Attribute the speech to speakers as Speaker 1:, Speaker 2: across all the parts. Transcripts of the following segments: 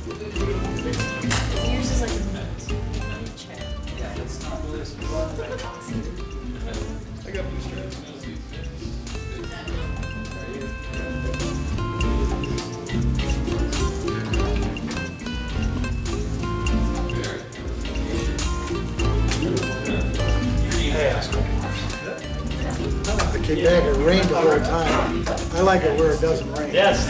Speaker 1: Yours is like a chair.
Speaker 2: Yeah, it's not really I got blue stripes.
Speaker 3: I came back, it rained the whole time. I like it where it doesn't rain.
Speaker 4: Yes.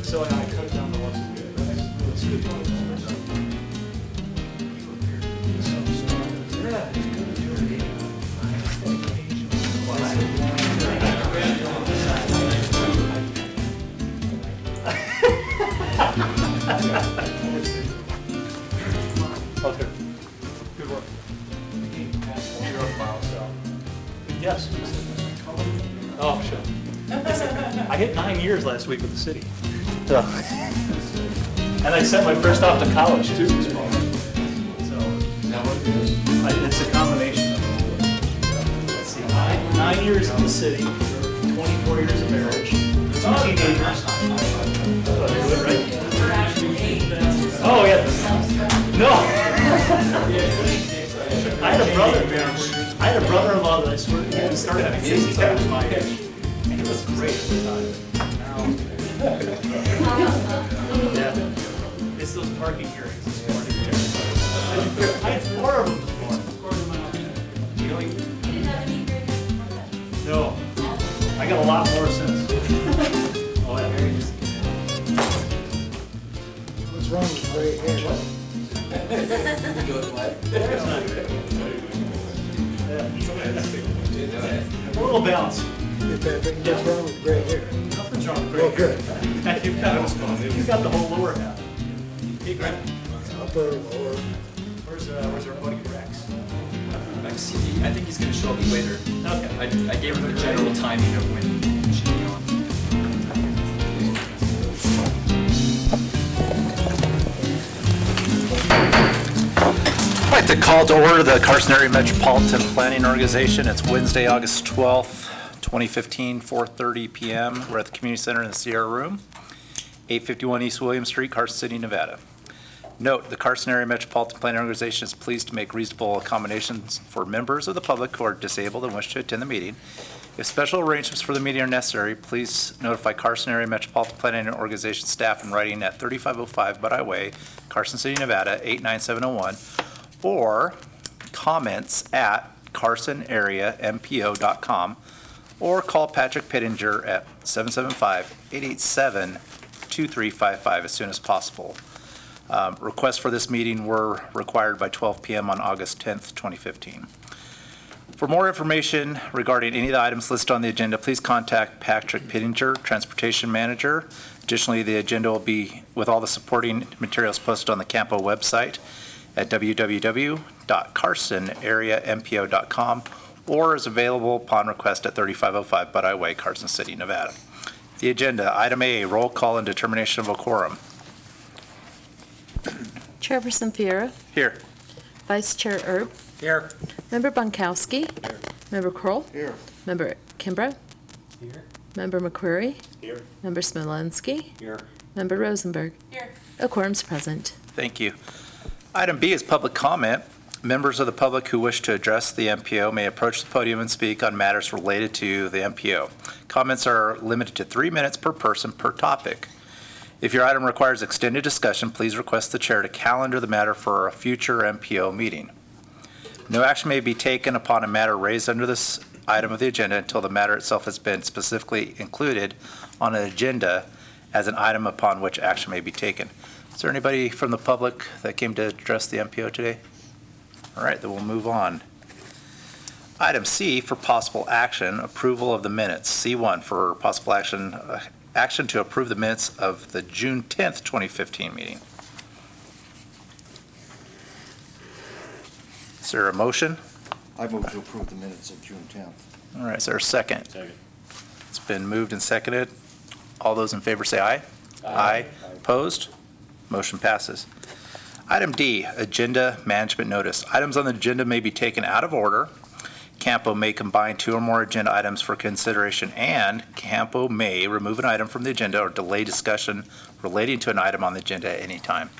Speaker 4: So I cut down the ones. It's good. Okay. Good work. Yes. Oh, sure. I hit 9 years last week with the city. So, and I sent my first off to college too. So it's a combination of, let's see, 9 years in the city, 24 years of marriage, 2 teenagers. Oh, I do it right? Oh yeah. No. I had a brother-in-law that I swear he started having kids. He was my age, and he was great at the time. Yeah. It's those parking hearings this morning. I had 4 of them this morning. You know, no. I got a lot more since. Oh, yeah.
Speaker 3: What's wrong with gray hair?
Speaker 4: A little balance.
Speaker 3: What's wrong with gray hair?
Speaker 4: Nothing's wrong with gray
Speaker 3: Oh, good.
Speaker 4: You've got the whole lower half. Hey, Greg.
Speaker 3: Upper, lower.
Speaker 4: Where's our buddy Rex?
Speaker 2: Rex, I think he's going to show up later.
Speaker 4: Okay.
Speaker 2: I gave him the general timing of when he should be on.
Speaker 5: I'd like to call to order the Carson Area Metropolitan Planning Organization. It's Wednesday, August 12th, 2015, 4:30 p.m. We're at the Community Center in the Sierra Room, 851 East William Street, Carson City, Nevada. Note, the Carson Area Metropolitan Planning Organization is pleased to make reasonable accommodations for members of the public who are disabled and wish to attend the meeting. If special arrangements for the meeting are necessary, please notify Carson Area Metropolitan Planning Organization staff in writing at 3505 Butt Way, Carson City, Nevada, 89701, or comments at carsonareampo.com, or call Patrick Pittinger at 775-887-2355 as soon as possible. Requests for this meeting were required by 12 p.m. on August 10th, 2015. For more information regarding any of the items listed on the agenda, please contact Patrick Pittinger, Transportation Manager. Additionally, the agenda will be with all the supporting materials posted on the CAMPO website at www.carsonareampo.com, or is available upon request at 3505 Butt Way, Carson City, Nevada. The agenda, item A, roll call and determination of a quorum.
Speaker 1: Chairperson Fiera,
Speaker 5: Here.
Speaker 1: Vice Chair Erb,
Speaker 5: Here.
Speaker 1: Member Bunkowski,
Speaker 5: Here.
Speaker 1: Member Kroll,
Speaker 3: Here.
Speaker 1: Member Kimbrough,
Speaker 5: Here.
Speaker 1: Member McQuarrie,
Speaker 5: Here.
Speaker 1: Member Smolenski,
Speaker 5: Here.
Speaker 1: Member Rosenberg. Here. A quorum's present.
Speaker 5: Thank you. Item B is public comment. Members of the public who wish to address the MPO may approach the podium and speak on matters related to the MPO. Comments are limited to 3 minutes per person per topic. If your item requires extended discussion, please request the chair to calendar the matter for a future MPO meeting. No action may be taken upon a matter raised under this item of the agenda until the matter itself has been specifically included on an agenda as an item upon which action may be taken. Is there anybody from the public that came to address the MPO today? All right, then we'll move on. Item C for possible action, approval of the minutes. C1 for possible action, action to approve the minutes of the June 10th, 2015 meeting. Is there a motion?
Speaker 6: I move to approve the minutes of June 10th.
Speaker 5: All right, is there a second? Second. It's been moved and seconded. All those in favor say aye. Aye. Opposed? Motion passes. Item D, agenda management notice. Items on the agenda may be taken out of order. CAMPO may combine two or more agenda items for consideration, and CAMPO may remove an item from the agenda or delay discussion relating to an item on the agenda at any time.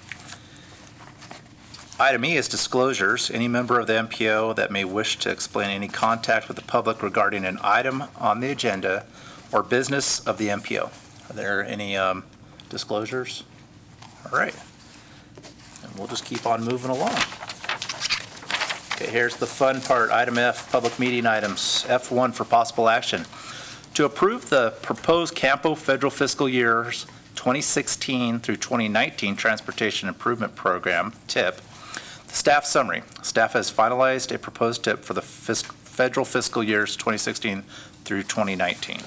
Speaker 5: Item E is disclosures. Any member of the MPO that may wish to explain any contact with the public regarding an item on the agenda or business of the MPO. Are there any disclosures? All right. And we'll just keep on moving along. Okay, here's the fun part. Item F, public meeting items. F1 for possible action. To approve the proposed CAMPO federal fiscal years 2016 through 2019 Transportation Improvement Program, TIP. The staff summary. Staff has finalized a proposed TIP for the federal fiscal years 2016 through 2019.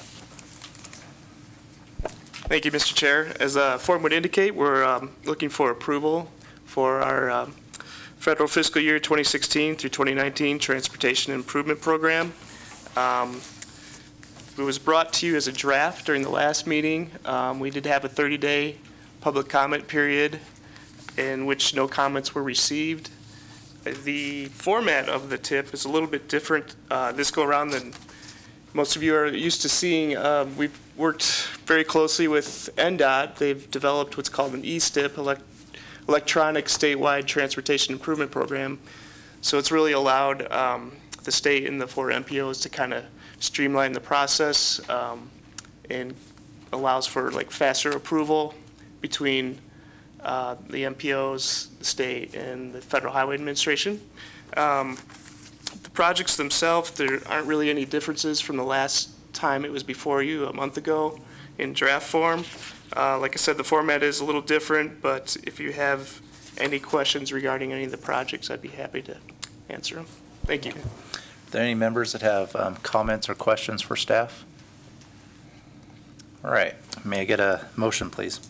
Speaker 7: Thank you, Mr. Chair. As the form would indicate, we're looking for approval for our federal fiscal year 2016 through 2019 Transportation Improvement Program. It was brought to you as a draft during the last meeting. We did have a 30-day public comment period in which no comments were received. The format of the TIP is a little bit different this go around than most of you are used to seeing. We've worked very closely with NDOT. They've developed what's called an eSTIP, Electronic Statewide Transportation Improvement Program. So it's really allowed the state and the 4 MPOs to kind of streamline the process and allows for like faster approval between the MPOs, the state, and the Federal Highway Administration. The projects themselves, there aren't really any differences from the last time it was before you a month ago in draft form. Like I said, the format is a little different, but if you have any questions regarding any of the projects, I'd be happy to answer them. Thank you.
Speaker 5: Are there any members that have comments or questions for staff? All right. May I get a motion, please?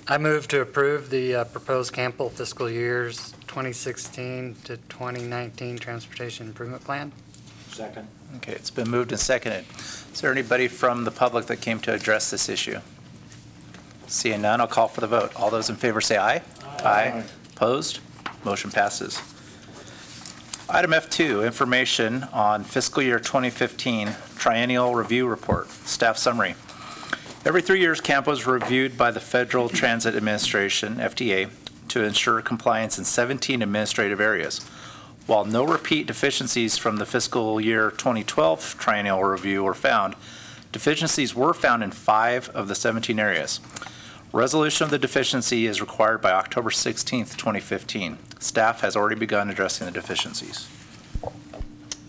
Speaker 8: I move to approve the proposed CAMPO fiscal years 2016 to 2019 Transportation Improvement Plan.
Speaker 6: Second.
Speaker 5: Okay, it's been moved and seconded. Is there anybody from the public that came to address this issue? Seeing none, I'll call for the vote. All those in favor say aye. Aye. Opposed? Motion passes. Item F2, information on fiscal year 2015 triennial review report. Staff summary. Every 3 years, CAMPO is reviewed by the Federal Transit Administration, FTA, to ensure compliance in 17 administrative areas. While no repeat deficiencies from the fiscal year 2012 triennial review were found, deficiencies were found in 5 of the 17 areas. Resolution of the deficiency is required by October 16th, 2015. Staff has already begun addressing the deficiencies.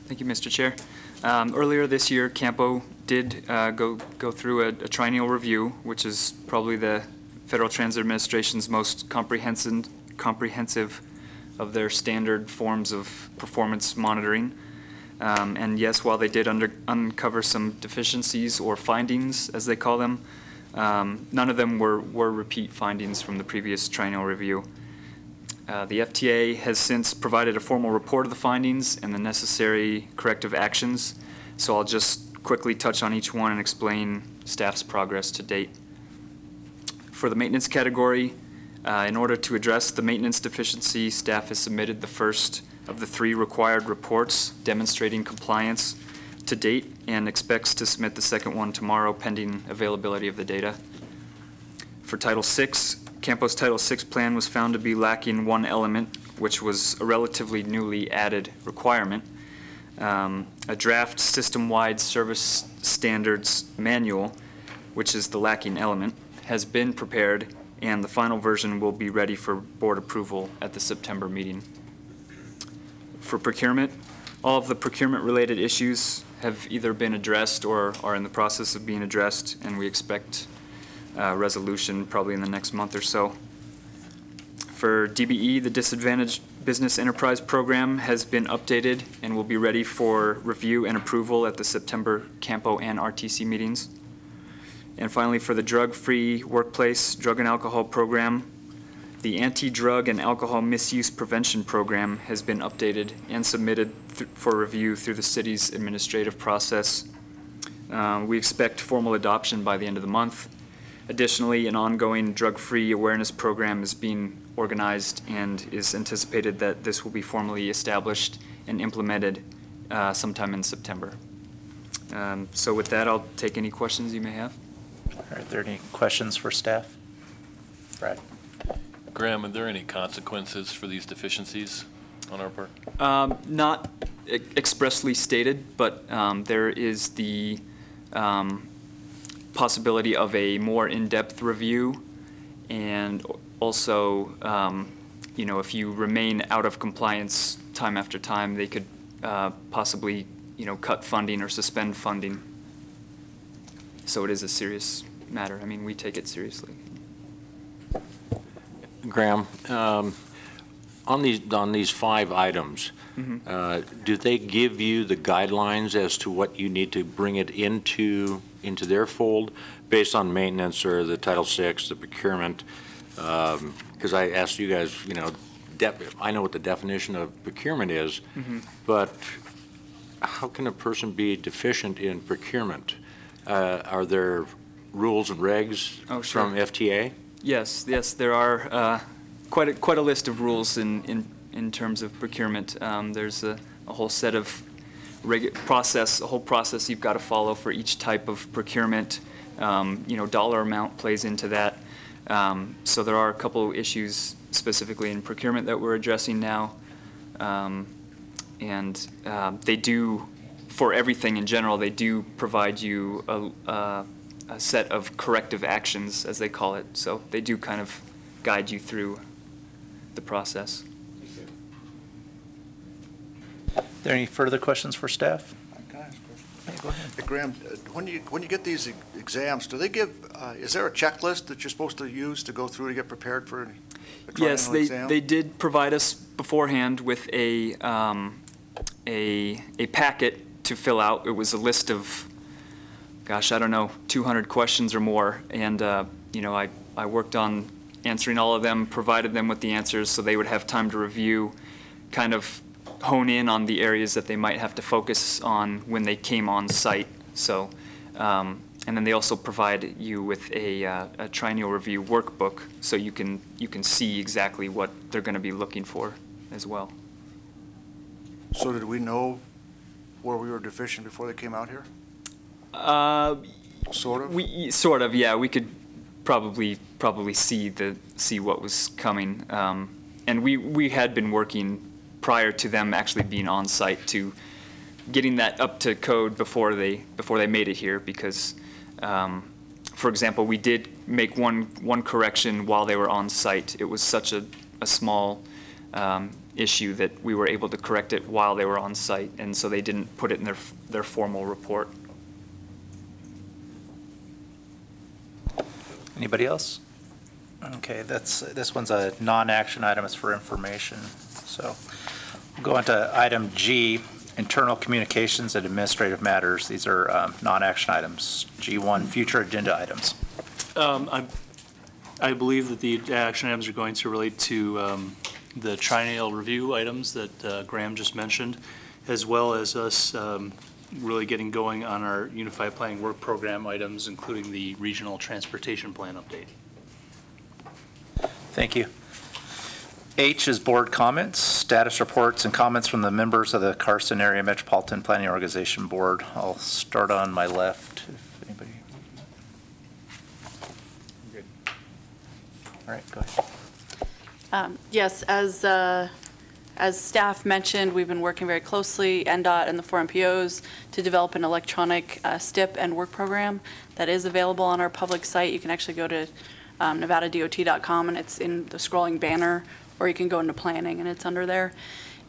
Speaker 9: Thank you, Mr. Chair. Earlier this year, CAMPO did go through a triennial review, which is probably the Federal Transit Administration's most comprehensive of their standard forms of performance monitoring. And yes, while they did uncover some deficiencies or findings, as they call them, none of them were repeat findings from the previous triennial review. The FTA has since provided a formal report of the findings and the necessary corrective actions, so I'll just quickly touch on each one and explain staff's progress to date. For the maintenance category, in order to address the maintenance deficiency, staff has submitted the first of the 3 required reports demonstrating compliance to date and expects to submit the second one tomorrow pending availability of the data. For Title VI, CAMPO's Title VI plan was found to be lacking one element, which was a relatively newly added requirement. A draft system-wide service standards manual, which is the lacking element, has been prepared, and the final version will be ready for board approval at the September meeting. For procurement, all of the procurement-related issues have either been addressed or are in the process of being addressed, and we expect resolution probably in the next month or so. For DBE, the Disadvantaged Business Enterprise Program has been updated and will be ready for review and approval at the September CAMPO and RTC meetings. And finally, for the Drug-Free Workplace Drug and Alcohol Program, the Anti-Drug and Alcohol Misuse Prevention Program has been updated and submitted for review through the city's administrative process. We expect formal adoption by the end of the month. Additionally, an ongoing drug-free awareness program is being organized and is anticipated that this will be formally established and implemented sometime in September. So with that, I'll take any questions you may have.
Speaker 5: Are there any questions for staff? Brad?
Speaker 10: Graham, are there any consequences for these deficiencies on our part?
Speaker 9: Not expressly stated, but there is the possibility of a more in-depth review, and also, you know, if you remain out of compliance time after time, they could possibly, you know, cut funding or suspend funding. So it is a serious matter. I mean, we take it seriously.
Speaker 6: Graham, on these 5 items, do they give you the guidelines as to what you need to bring it into their fold based on maintenance or the Title VI, the procurement? Because I asked you guys, you know, I know what the definition of procurement is, but how can a person be deficient in procurement? Are there rules and regs from FTA?
Speaker 9: Yes, there are quite a list of rules in terms of procurement. There's a whole set of a whole process you've got to follow for each type of procurement. You know, dollar amount plays into that. So there are a couple issues specifically in procurement that we're addressing now. And they do, for everything in general, they do provide you a set of corrective actions, as they call it. So they do kind of guide you through the process.
Speaker 5: Are there any further questions for staff?
Speaker 6: Can I ask a question?
Speaker 5: Yeah, go ahead.
Speaker 6: Hey, Graham, when you get these exams, do they give, is there a checklist that you're supposed to use to go through to get prepared for a
Speaker 9: Yes,
Speaker 6: triennial exam?
Speaker 9: they did provide us beforehand with a packet to fill out. It was a list of, gosh, I don't know, 200 questions or more, and you know, I worked on answering all of them, provided them with the answers so they would have time to review, kind of hone in on the areas that they might have to focus on when they came on site. So, and then they also provide you with a triennial review workbook, so you can see exactly what they're going to be looking for as well.
Speaker 6: So did we know where we were deficient before they came out here? Sort of?
Speaker 9: Sort of, yeah. We could probably see what was coming, and we had been working prior to them actually being on site to getting that up to code before they made it here, because for example, we did make one correction while they were on site. It was such a small issue that we were able to correct it while they were on site, and so they didn't put it in their formal report.
Speaker 5: Anybody else? Okay, this one's a non-action item. It's for information. So we'll go on to item G, internal communications and administrative matters. These are non-action items. G1, future agenda items.
Speaker 4: I believe that the action items are going to relate to the triennial review items that Graham just mentioned, as well as us really getting going on our Unified Planning Work Program items, including the Regional Transportation Plan update.
Speaker 5: Thank you. H is board comments, status reports, and comments from the members of the Carson Area Metropolitan Planning Organization Board. I'll start on my left, if anybody. Good. All right, go ahead.
Speaker 11: Yes, as As staff mentioned, we've been working very closely, NDOT and the 4 MPOs, to develop an electronic STIP and work program that is available on our public site. You can actually go to nevadadot.com, and it's in the scrolling banner, or you can go into planning, and it's under there.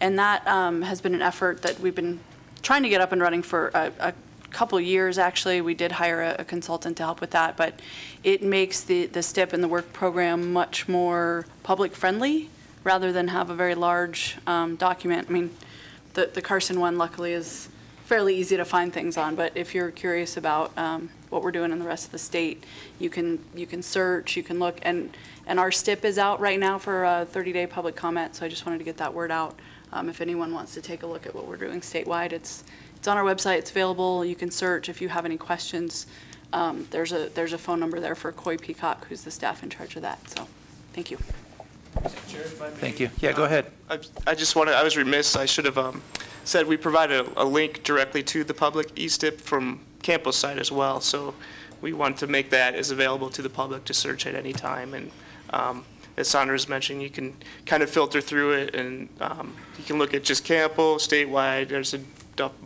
Speaker 11: And that has been an effort that we've been trying to get up and running for a couple years, actually. We did hire a consultant to help with that, but it makes the STIP and the work program much more public-friendly rather than have a very large document. I mean, the Carson one, luckily, is fairly easy to find things on, but if you're curious about what we're doing in the rest of the state, you can search, you can look, and our STIP is out right now for a 30-day public comment, so I just wanted to get that word out. If anyone wants to take a look at what we're doing statewide, it's on our website, it's available, you can search. If you have any questions, there's a phone number there for Coy Peacock, who's the staff in charge of that, so thank you.
Speaker 7: Chair, if I may,
Speaker 5: Thank you. Yeah, go ahead.
Speaker 7: I was remiss, I should have said we provided a link directly to the public e-STIP from CAMPO's site as well, so we want to make that as available to the public to search at any time. And as Saunders mentioned, you can kind of filter through it, and you can look at just CAMPO, statewide. There's a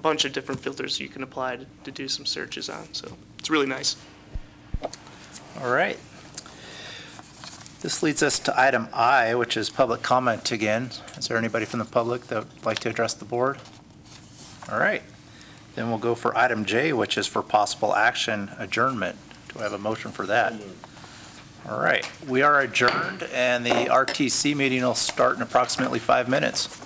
Speaker 7: bunch of different filters you can apply to do some searches on, so it's really nice.
Speaker 5: All right. This leads us to item I, which is public comment again. Is there anybody from the public that would like to address the board? All right. Then we'll go for item J, which is for possible action adjournment. Do I have a motion for that? All right. We are adjourned, and the RTC meeting will start in approximately 5 minutes.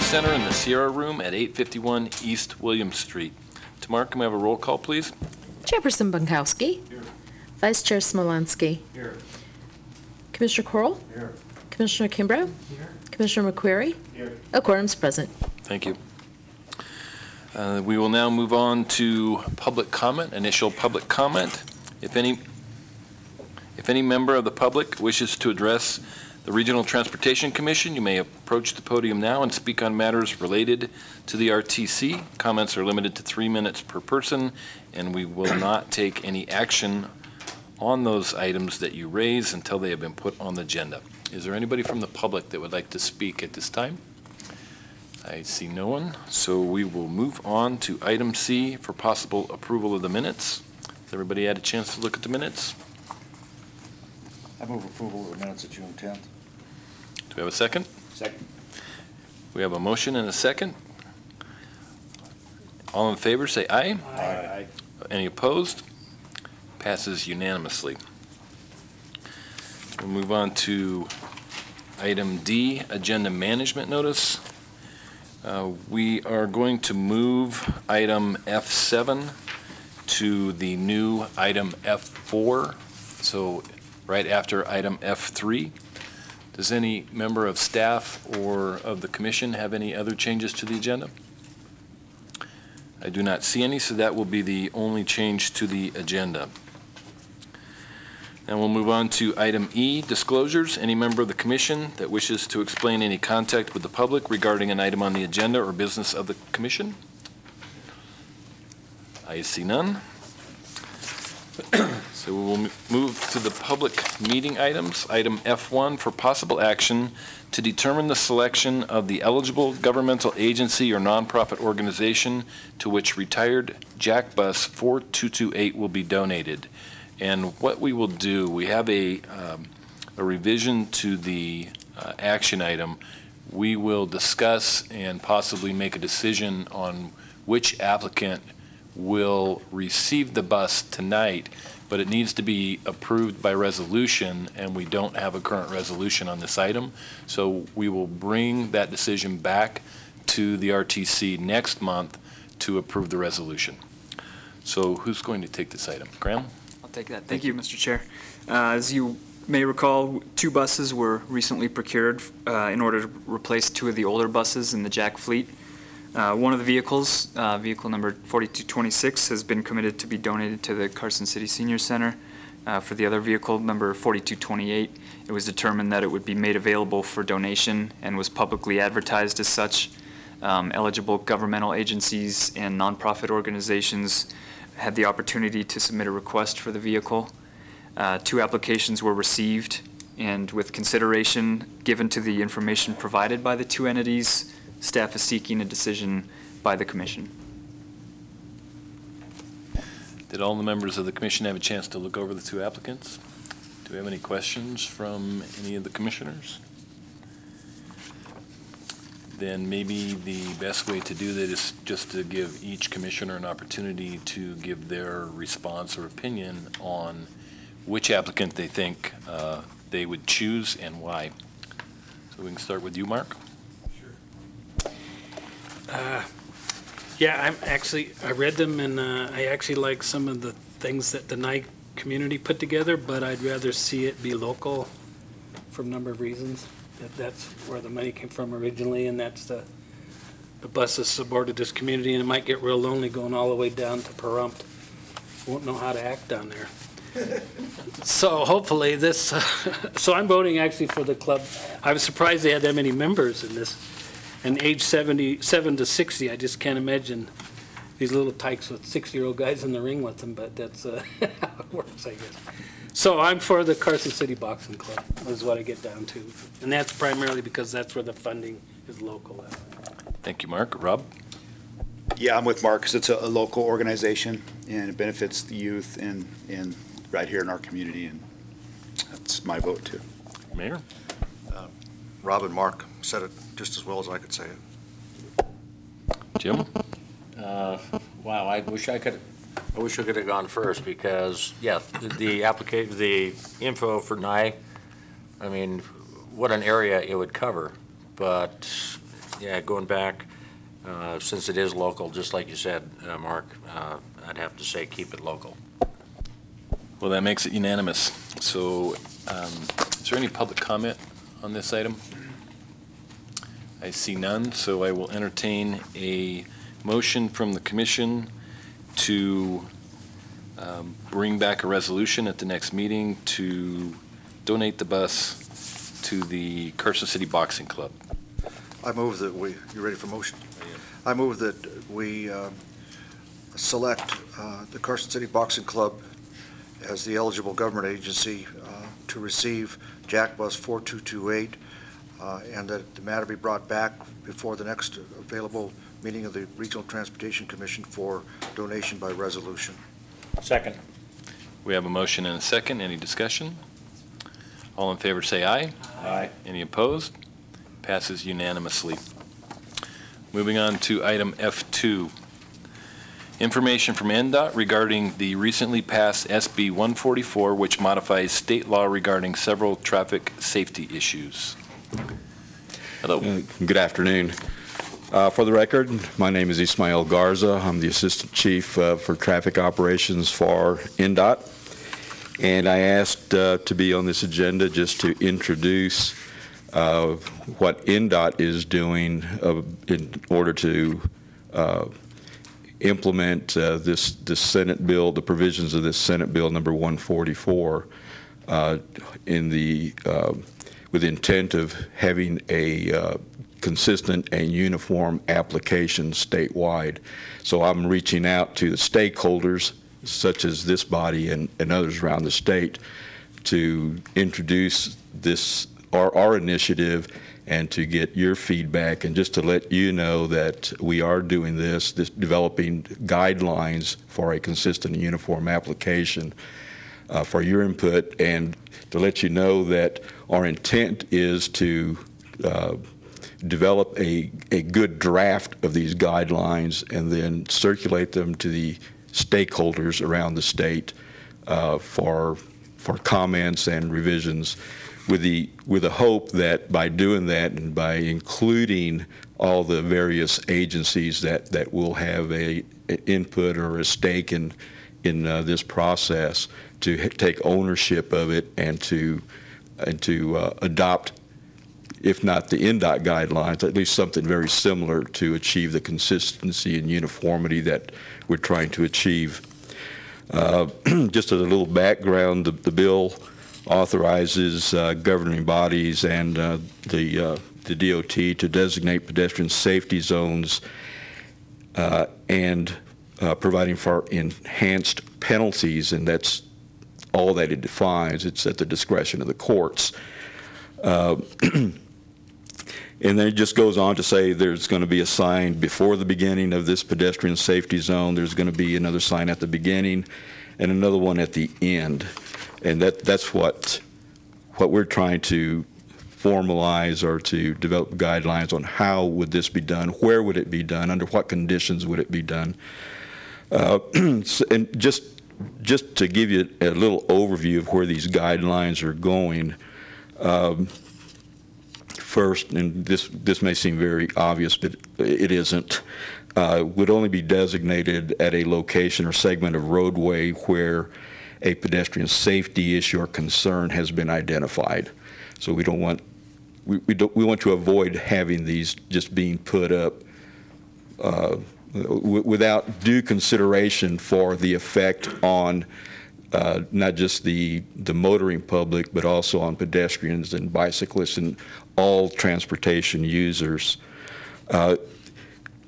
Speaker 10: Center in the Sierra Room at 851 East William Street. Tamara, can we have a roll call, please?
Speaker 1: Chairperson Bunkowski.
Speaker 2: Here.
Speaker 1: Vice Chair Smolensky.
Speaker 2: Here.
Speaker 1: Commissioner Corl.
Speaker 2: Here.
Speaker 1: Commissioner Kimbrough.
Speaker 2: Here.
Speaker 1: Commissioner McQuarrie.
Speaker 2: Here.
Speaker 1: A quorum's present.
Speaker 10: Thank you. We will now move on to public comment, initial public comment. If any member of the public wishes to address the Regional Transportation Commission, you may approach the podium now and speak on matters related to the RTC. Comments are limited to 3 minutes per person, and we will not take any action on those items that you raise until they have been put on the agenda. Is there anybody from the public that would like to speak at this time? I see no one, so we will move on to item C for possible approval of the minutes. Has everybody had a chance to look at the minutes?
Speaker 12: I move approval of the minutes of June 10th.
Speaker 10: Do we have a second?
Speaker 12: Second.
Speaker 10: We have a motion and a second. All in favor, say aye.
Speaker 12: Aye.
Speaker 10: Any opposed? Passes unanimously. We'll move on to item D, agenda management notice. We are going to move item F7 to the new item F4, so right after item F3. Does any member of staff or of the commission have any other changes to the agenda? I do not see any, so that will be the only change to the agenda. Now we'll move on to item E, disclosures. Any member of the commission that wishes to explain any contact with the public regarding an item on the agenda or business of the commission? I see none. So we will move to the public meeting items. Item F1 for possible action to determine the selection of the eligible governmental agency or nonprofit organization to which retired Jack Bus 4228 will be donated. And what we will do, we have a revision to the action item. We will discuss and possibly make a decision on which applicant will receive the bus tonight, but it needs to be approved by resolution, and we don't have a current resolution on this item. So we will bring that decision back to the RTC next month to approve the resolution. So who's going to take this item? Graham?
Speaker 9: I'll take that. Thank you, Mr. Chair. As you may recall, 2 buses were recently procured in order to replace 2 of the older buses in the Jack fleet. One of the vehicles, vehicle number 4226, has been committed to be donated to the Carson City Senior Center. For the other vehicle, number 4228, it was determined that it would be made available for donation and was publicly advertised as such. Eligible governmental agencies and nonprofit organizations had the opportunity to submit a request for the vehicle. 2 applications were received, and with consideration given to the information provided by the 2 entities, staff is seeking a decision by the commission.
Speaker 10: Did all the members of the commission have a chance to look over the 2 applicants? Do we have any questions from any of the commissioners? Then maybe the best way to do that is just to give each commissioner an opportunity to give their response or opinion on which applicant they think they would choose and why. So we can start with you, Mark.
Speaker 13: Yeah, I read them, and I actually like some of the things that the Nye community put together, but I'd rather see it be local for a number of reasons. That's where the money came from originally, and that's the buses supported this community, and it might get real lonely going all the way down to Pahrump. Won't know how to act down there. So hopefully this, so I'm voting actually for the club. I was surprised they had that many members in this. And age 77 to 60, I just can't imagine these little tykes with 60-year-old guys in the ring with them, but that's how it works, I guess. So I'm for the Carson City Boxing Club, is what I get down to. And that's primarily because that's where the funding is local.
Speaker 10: Thank you, Mark. Rob?
Speaker 12: Yeah, I'm with Mark, because it's a local organization, and it benefits the youth and right here in our community, and that's my vote, too.
Speaker 10: Mayor?
Speaker 14: Rob and Mark said it just as well as I could say it.
Speaker 10: Jim?
Speaker 6: Wow, I wish I could have gone first, because, yeah, the info for Nye, I mean, what an area it would cover. But Yeah, going back, since it is local, just like you said, Mark, I'd have to say keep it local.
Speaker 10: Well, that makes it unanimous. So is there any public comment on this item? I see none, so I will entertain a motion from the commission to bring back a resolution at the next meeting to donate the bus to the Carson City Boxing Club.
Speaker 14: I move that we, you ready for motion? I move that we select the Carson City Boxing Club as the eligible government agency to receive Jack Bus 4228, and that the matter be brought back before the next available meeting of the Regional Transportation Commission for donation by resolution.
Speaker 6: Second.
Speaker 10: We have a motion and a second. Any discussion? All in favor say aye.
Speaker 6: Aye.
Speaker 10: Any opposed? Passes unanimously. Moving on to item F2. Information from NDOT regarding the recently passed SB 144, which modifies state law regarding several traffic safety issues. Hello.
Speaker 15: Good afternoon. For the record, my name is Ismael Garza. I'm the Assistant Chief for Traffic Operations for NDOT. And I asked to be on this agenda just to introduce what NDOT is doing in order to implement this Senate bill, the provisions of this Senate Bill number 144, in the with the intent of having a consistent and uniform application statewide. So I'm reaching out to the stakeholders, such as this body and others around the state, to introduce this our initiative and to get your feedback, and just to let you know that we are doing this developing guidelines for a consistent and uniform application for your input, and to let you know that our intent is to develop a good draft of these guidelines and then circulate them to the stakeholders around the state for comments and revisions, with the hope that by doing that and by including all the various agencies that will have a input or a stake in this process, to take ownership of it and to adopt, if not the NDOT guidelines, at least something very similar to achieve the consistency and uniformity that we're trying to achieve. Just as a little background, the bill authorizes governing bodies and the DOT to designate pedestrian safety zones and providing for enhanced penalties, and that's all that it defines. It's at the discretion of the courts. And then it just goes on to say there's going to be a sign before the beginning of this pedestrian safety zone. There's going to be another sign at the beginning and another one at the end. And that's what we're trying to formalize, or to develop guidelines on how would this be done, where would it be done, under what conditions would it be done. And just to give you a little overview of where these guidelines are going, first, and this may seem very obvious, but it isn't, would only be designated at a location or segment of roadway where a pedestrian safety issue or concern has been identified. So we don't want, we want to avoid having these just being put up without due consideration for the effect on not just the motoring public, but also on pedestrians and bicyclists and all transportation users.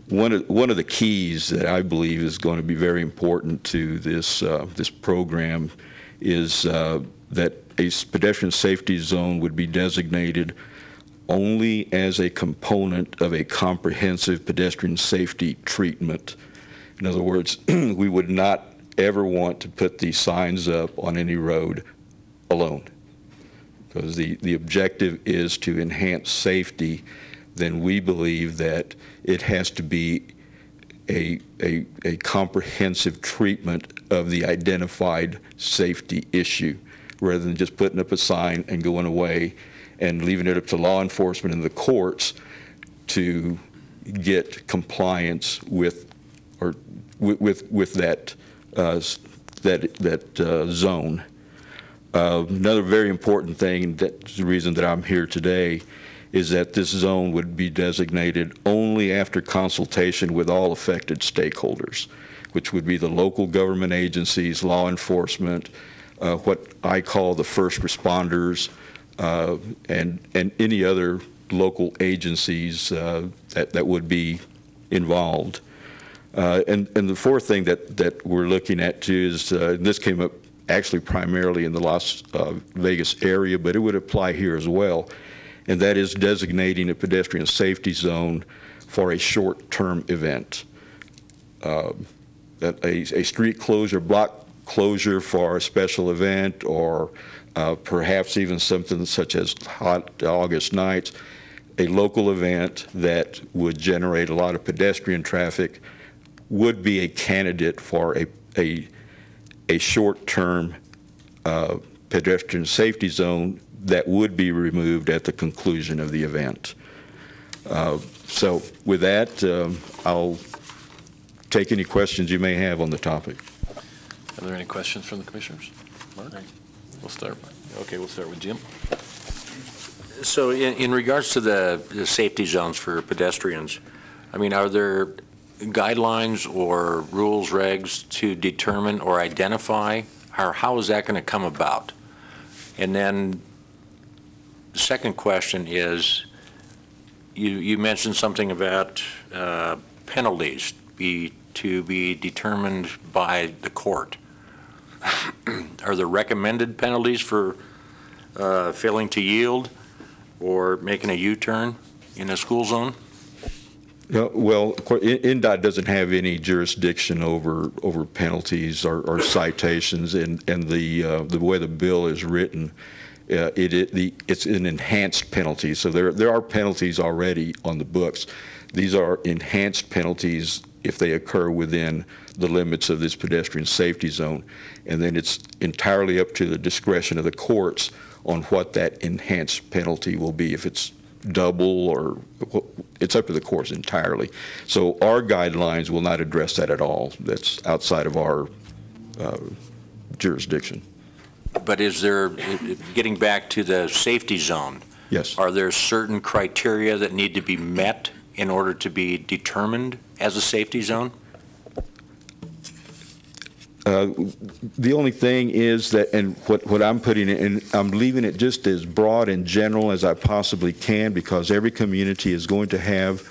Speaker 15: One of the keys that I believe is going to be very important to this this program is that a pedestrian safety zone would be designated only as a component of a comprehensive pedestrian safety treatment. In other words, we would not ever want to put these signs up on any road alone, because the objective is to enhance safety. Then we believe that it has to be a comprehensive treatment of the identified safety issue, rather than just putting up a sign and going away and leaving it up to law enforcement and the courts to get compliance with that zone. Another very important thing, and that's the reason that I'm here today, is that this zone would be designated only after consultation with all affected stakeholders, which would be the local government agencies, law enforcement, what I call the first responders, and any other local agencies that would be involved. And the fourth thing that we're looking at too is, this came up actually primarily in the Las Vegas area, but it would apply here as well, and that is designating a pedestrian safety zone for a short-term event. A street closure, block closure for a special event, or perhaps even something such as hot August nights, a local event that would generate a lot of pedestrian traffic would be a candidate for a short-term pedestrian safety zone that would be removed at the conclusion of the event. So with that, I'll take any questions you may have on the topic.
Speaker 10: Are there any questions from the commissioners? Mark? We'll start with Jim.
Speaker 6: So in regards to the safety zones for pedestrians, I mean, are there guidelines or rules, regs to determine or identify, or how is that going to come about? And then the second question is, you mentioned something about penalties to be determined by the court. Are there recommended penalties for failing to yield or making a U-turn in a school zone?
Speaker 15: Well, of course, NDOT doesn't have any jurisdiction over penalties or citations, and the way the bill is written, it's an enhanced penalty. So there are penalties already on the books. These are enhanced penalties if they occur within the limits of this pedestrian safety zone, and then it's entirely up to the discretion of the courts on what that enhanced penalty will be. If it's double, or it's up to the courts entirely. So our guidelines will not address that at all. That's outside of our jurisdiction.
Speaker 6: But is there, getting back to the safety zone,
Speaker 15: yes,
Speaker 6: are there certain criteria that need to be met in order to be determined as a safety zone?
Speaker 15: The only thing is that, and what I'm putting in, I'm leaving it just as broad and general as I possibly can, because every community is going to have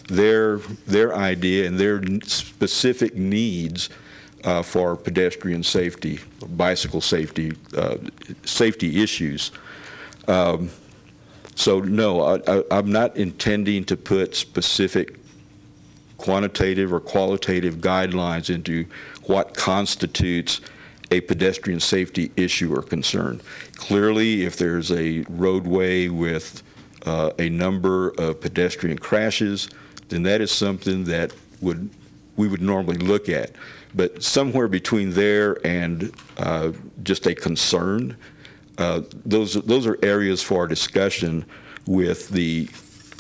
Speaker 15: their idea and their specific needs for pedestrian safety, bicycle safety, safety issues. So no, I'm not intending to put specific quantitative or qualitative guidelines into what constitutes a pedestrian safety issue or concern. Clearly, if there's a roadway with a number of pedestrian crashes, then that is something that we would normally look at. But somewhere between there and just a concern, those are areas for discussion with the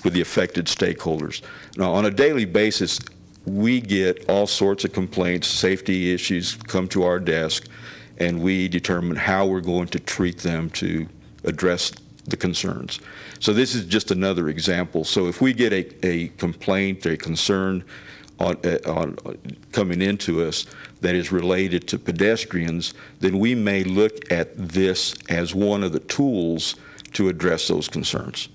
Speaker 15: affected stakeholders. Now, on a daily basis, we get all sorts of complaints, safety issues come to our desk, and we determine how we're going to treat them to address the concerns. So this is just another example. So if we get a complaint, a concern on coming into us that is related to pedestrians, then we may look at this as one of the tools to address those concerns.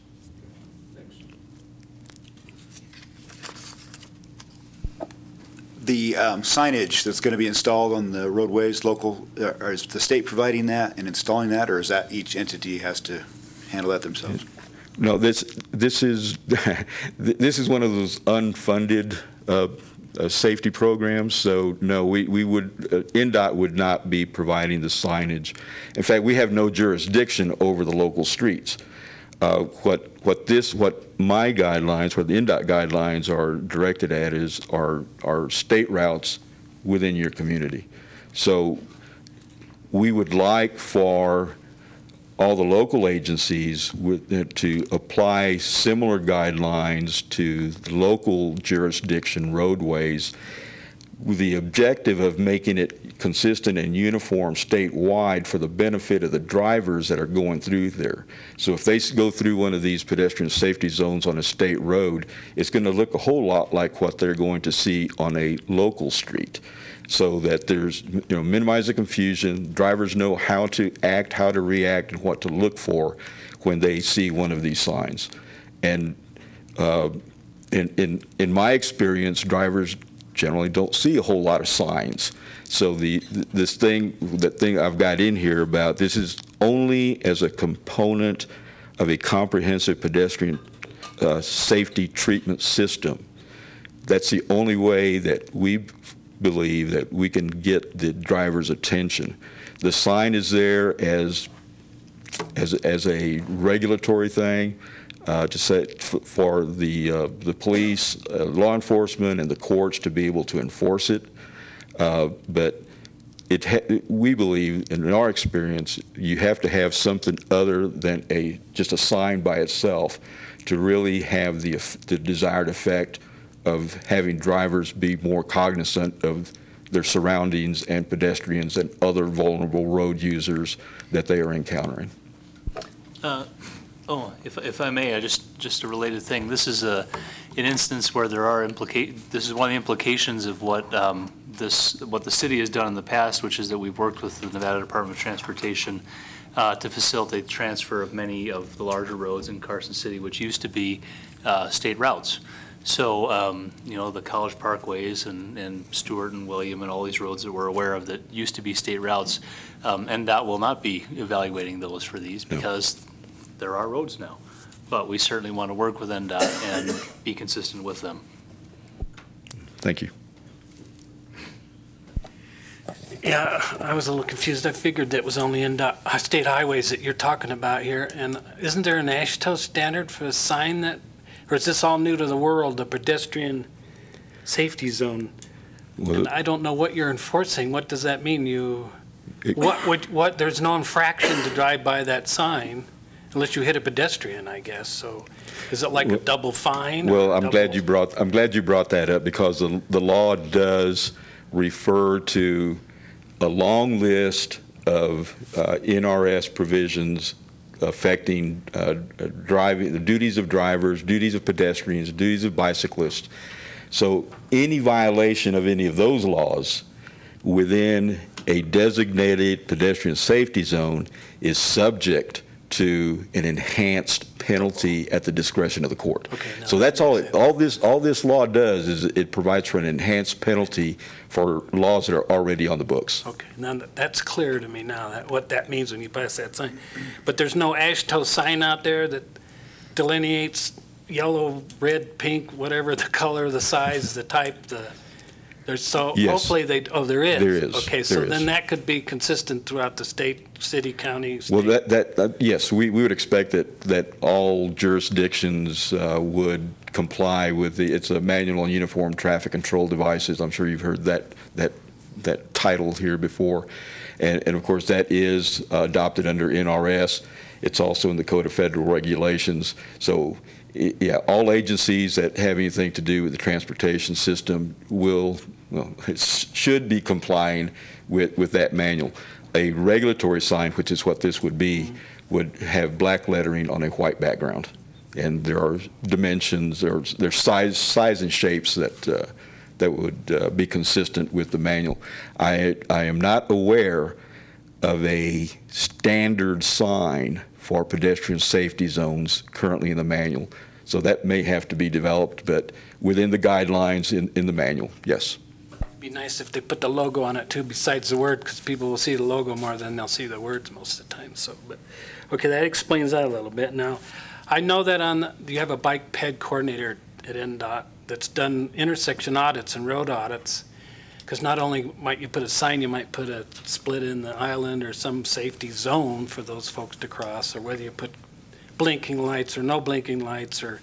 Speaker 12: The signage that's going to be installed on the roadways, local, is the state providing that and installing that, or is that each entity has to handle that themselves?
Speaker 15: No, this is this is one of those unfunded safety programs. So no, we would NDOT would not be providing the signage. In fact, we have no jurisdiction over the local streets. What my guidelines, what the NDOT guidelines are directed at are state routes within your community. So we would like for all the local agencies to apply similar guidelines to the local jurisdiction roadways with the objective of making it consistent and uniform statewide for the benefit of the drivers that are going through there. So if they go through one of these pedestrian safety zones on a state road, it's going to look a whole lot like what they're going to see on a local street. So that there's, minimize the confusion, drivers know how to act, how to react, and what to look for when they see one of these signs. And in my experience, drivers generally don't see a whole lot of signs. So that thing I've got in here about this is only as a component of a comprehensive pedestrian safety treatment system. That's the only way that we believe that we can get the driver's attention. The sign is there as a regulatory thing to set for the police, law enforcement, and the courts to be able to enforce it. But we believe, in our experience, you have to have something other than just a sign by itself to really have the desired effect of having drivers be more cognizant of their surroundings and pedestrians and other vulnerable road users that they are encountering.
Speaker 16: If I may, just a related thing. This is an instance where there are this is one of the implications of what the city has done in the past, which is that we've worked with the Nevada Department of Transportation to facilitate the transfer of many of the larger roads in Carson City, which used to be state routes. So, the college parkways and Stewart and William and all these roads that we're aware of that used to be state routes, NDOT will not be evaluating those for these because there are roads now. But we certainly want to work with NDOT and be consistent with them.
Speaker 15: Thank you.
Speaker 13: Yeah, I was a little confused. I figured that was only NDOT state highways that you're talking about here. And isn't there an AASHTO standard for a sign that, or is this all new to the world, the pedestrian safety zone?
Speaker 15: Well,
Speaker 13: and I don't know what you're enforcing. What does that mean? There's no infraction to drive by that sign unless you hit a pedestrian, I guess. So is it like a double fine?
Speaker 15: Well, I'm glad you brought that up because the law does refer to a long list of NRS provisions affecting driving, the duties of drivers, duties of pedestrians, duties of bicyclists. So any violation of any of those laws within a designated pedestrian safety zone is subject to an enhanced penalty at the discretion of the court. Okay, so that's all this law does is it provides for an enhanced penalty for laws that are already on the books.
Speaker 13: Okay, now that's clear to me now, what that means when you pass that sign. But there's no AASHTO sign out there that delineates yellow, red, pink, whatever the color, the size, the type, yes. Hopefully there is.
Speaker 15: There is.
Speaker 13: Okay, so then that could be consistent throughout the state, city, county, state.
Speaker 15: Well, yes, we would expect that all jurisdictions would comply with it's a manual on uniform traffic control devices. I'm sure you've heard that title here before. And of course, that is adopted under NRS. It's also in the Code of Federal Regulations. So, yeah, all agencies that have anything to do with the transportation system should be complying with that manual. A regulatory sign, which is what this would be, would have black lettering on a white background. And there are dimensions, there's size and shapes that would be consistent with the manual. I am not aware of a standard sign for pedestrian safety zones currently in the manual. So that may have to be developed, but within the guidelines in the manual, yes.
Speaker 13: It'd be nice if they put the logo on it too, besides the word, because people will see the logo more than they'll see the words most of the time. So, but okay, that explains that a little bit. Now, I know that you have a bike ped coordinator at NDOT that's done intersection audits and road audits. Because not only might you put a sign, you might put a split in the island or some safety zone for those folks to cross, or whether you put blinking lights or no blinking lights or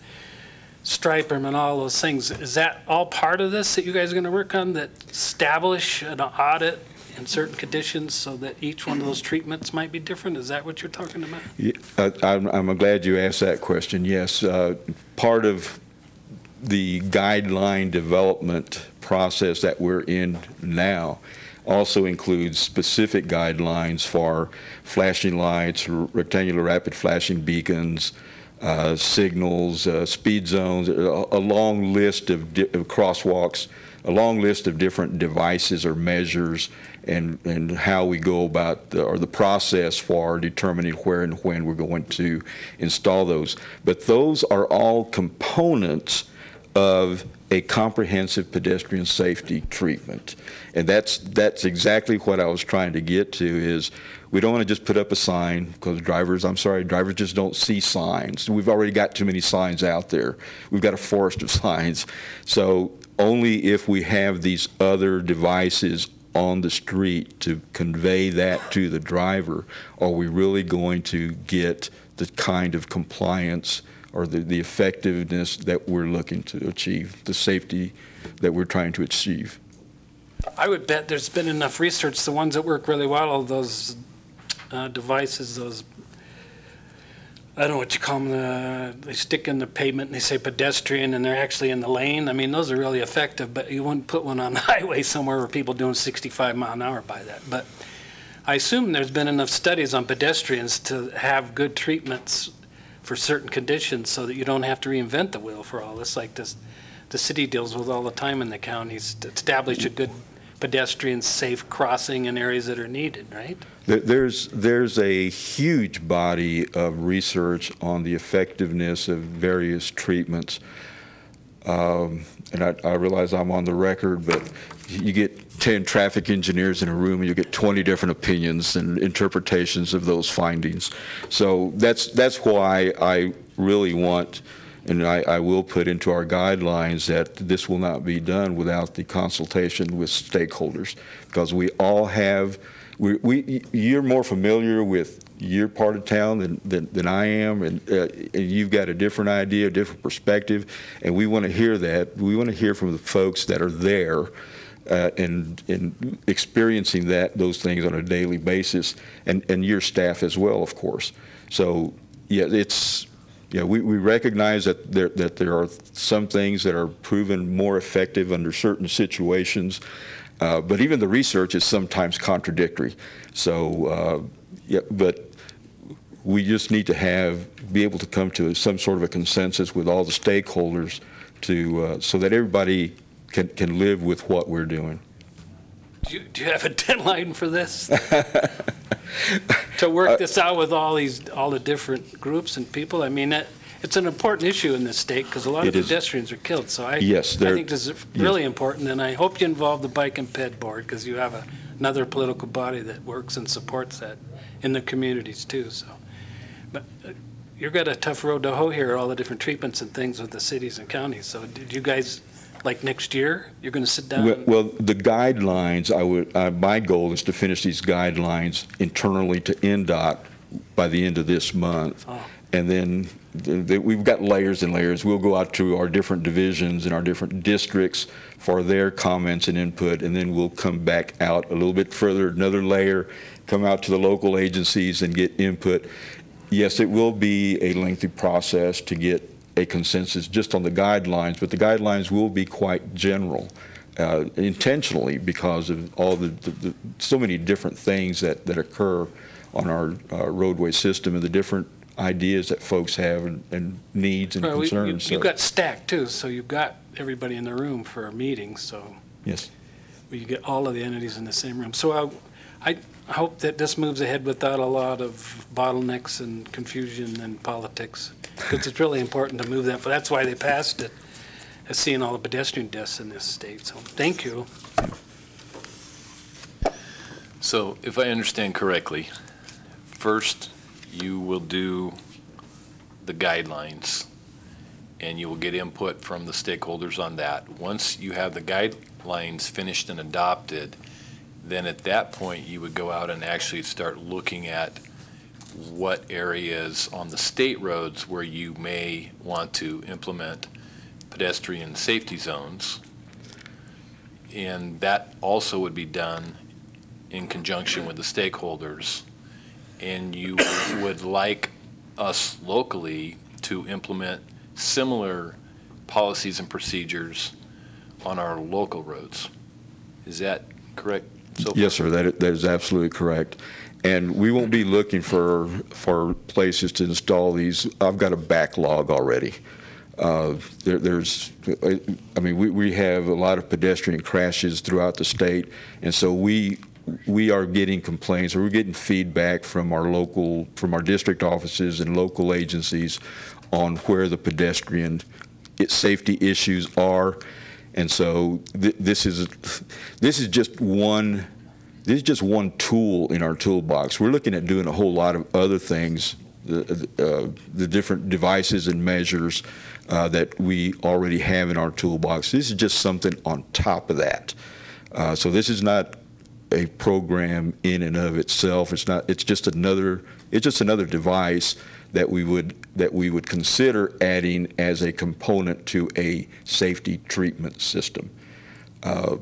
Speaker 13: stripe them and all those things. Is that all part of this that you guys are going to work on, that establish an audit in certain conditions so that each one of those treatments might be different? Is that what you're talking about?
Speaker 15: Yeah, I'm glad you asked that question. Yes, part of the guideline development process that we're in now also includes specific guidelines for flashing lights, rectangular rapid flashing beacons, signals, speed zones, a long list of crosswalks, a long list of different devices or measures, and how we go about the process for determining where and when we're going to install those. But those are all components of a comprehensive pedestrian safety treatment. And that's exactly what I was trying to get to, is we don't want to just put up a sign, because drivers just don't see signs. We've already got too many signs out there. We've got a forest of signs. So only if we have these other devices on the street to convey that to the driver are we really going to get the kind of compliance or the effectiveness that we're looking to achieve, the safety that we're trying to achieve.
Speaker 13: I would bet there's been enough research, the ones that work really well, all those devices, those, I don't know what you call them, they stick in the pavement and they say pedestrian and they're actually in the lane. I mean, those are really effective, but you wouldn't put one on the highway somewhere where people doing 65 mile an hour by that. But I assume there's been enough studies on pedestrians to have good treatments for certain conditions so that you don't have to reinvent the wheel for all this, like this, the city deals with all the time in the counties to establish a good pedestrian safe crossing in areas that are needed, right?
Speaker 15: There's a huge body of research on the effectiveness of various treatments. And I realize I'm on the record, but you get 10 traffic engineers in a room and you get 20 different opinions and interpretations of those findings. So that's why I really want, and I will put into our guidelines, that this will not be done without the consultation with stakeholders, because we all have, you're more familiar with your part of town than I am, and you've got a different idea, a different perspective, and we want to hear that. We want to hear from the folks that are there and experiencing those things on a daily basis, and your staff as well, of course. So yeah, we recognize that there are some things that are proven more effective under certain situations, but even the research is sometimes contradictory. So yeah, but we just need to be able to come to some sort of a consensus with all the stakeholders so that everybody can live with what we're doing.
Speaker 13: Do you have a deadline for this? To work this out with all the different groups and people? I mean, it's an important issue in this state because a lot of pedestrians are killed. So I think this is really important, and I hope you involve the Bike and Ped Board, because you have another political body that works and supports that in the communities too. So, but you've got a tough road to hoe here, all the different treatments and things with the cities and counties. So did you guys, like next year, you're going to sit down?
Speaker 15: Well, the guidelines, my goal is to finish these guidelines internally to NDOT by the end of this month.
Speaker 13: Oh.
Speaker 15: And then we've got layers and layers. We'll go out to our different divisions and our different districts for their comments and input, and then we'll come back out a little bit further, another layer, come out to the local agencies and get input. Yes, it will be a lengthy process to get a consensus just on the guidelines, but the guidelines will be quite general, intentionally, because of all the so many different things that occur on our roadway system and the different ideas that folks have and needs and concerns.
Speaker 13: You've got stacked too, so you've got everybody in the room for a meeting, so
Speaker 15: yes,
Speaker 13: you get all of the entities in the same room. So I hope that this moves ahead without a lot of bottlenecks and confusion and politics, because it's really important to move that. But that's why they passed it, as seeing all the pedestrian deaths in this state. So thank you.
Speaker 10: So if I understand correctly, first you will do the guidelines and you will get input from the stakeholders on that. Once you have the guidelines finished and adopted, then at that point you would go out and actually start looking at what areas on the state roads where you may want to implement pedestrian safety zones. And that also would be done in conjunction with the stakeholders, and you would like us locally to implement similar policies and procedures on our local roads. Is that correct?
Speaker 15: Yes, sir, that is absolutely correct. And we won't be looking for places to install these. I've got a backlog already. We have a lot of pedestrian crashes throughout the state, and so we are getting complaints, or we're getting feedback from our district offices and local agencies on where the pedestrian safety issues are. And so this is just one tool in our toolbox. We're looking at doing a whole lot of other things, the different devices and measures that we already have in our toolbox. This is just something on top of that. So this is not a program in and of itself. It's just another device that we would consider adding as a component to a safety treatment system. Where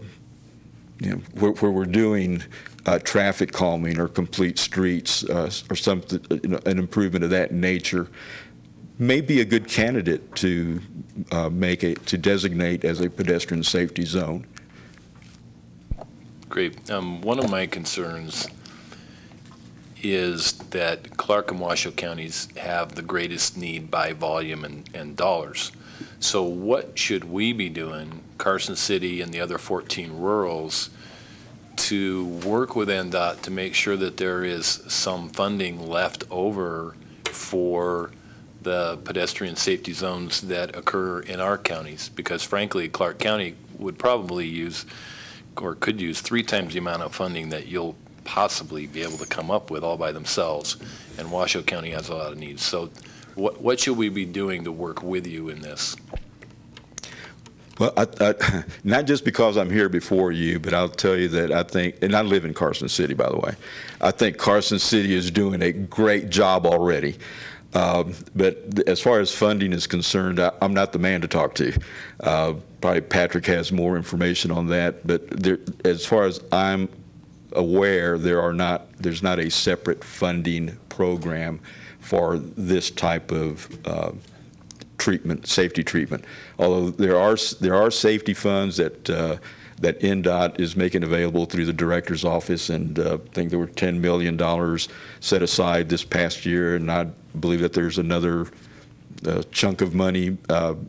Speaker 15: we're doing traffic calming or complete streets or something, an improvement of that nature, may be a good candidate to designate as a pedestrian safety zone.
Speaker 10: Great. One of my concerns is that Clark and Washoe counties have the greatest need by volume and dollars. So what should we be doing, Carson City and the other 14 rurals, to work with NDOT to make sure that there is some funding left over for the pedestrian safety zones that occur in our counties? Because frankly, Clark County would probably use, or could use, 3 times the amount of funding that you'll possibly be able to come up with all by themselves, and Washoe County has a lot of needs. So what should we be doing to work with you in this?
Speaker 15: Well, not just because I'm here before you, but I'll tell you that I think, and I live in Carson City, by the way, I think Carson City is doing a great job already. But as far as funding is concerned, I'm not the man to talk to. Probably Patrick has more information on that, but as far as I'm aware, there's not a separate funding program for this type of treatment, safety treatment. Although there are safety funds that NDOT is making available through the director's office, and I think there were $10 million set aside this past year, and I believe that there's another chunk of money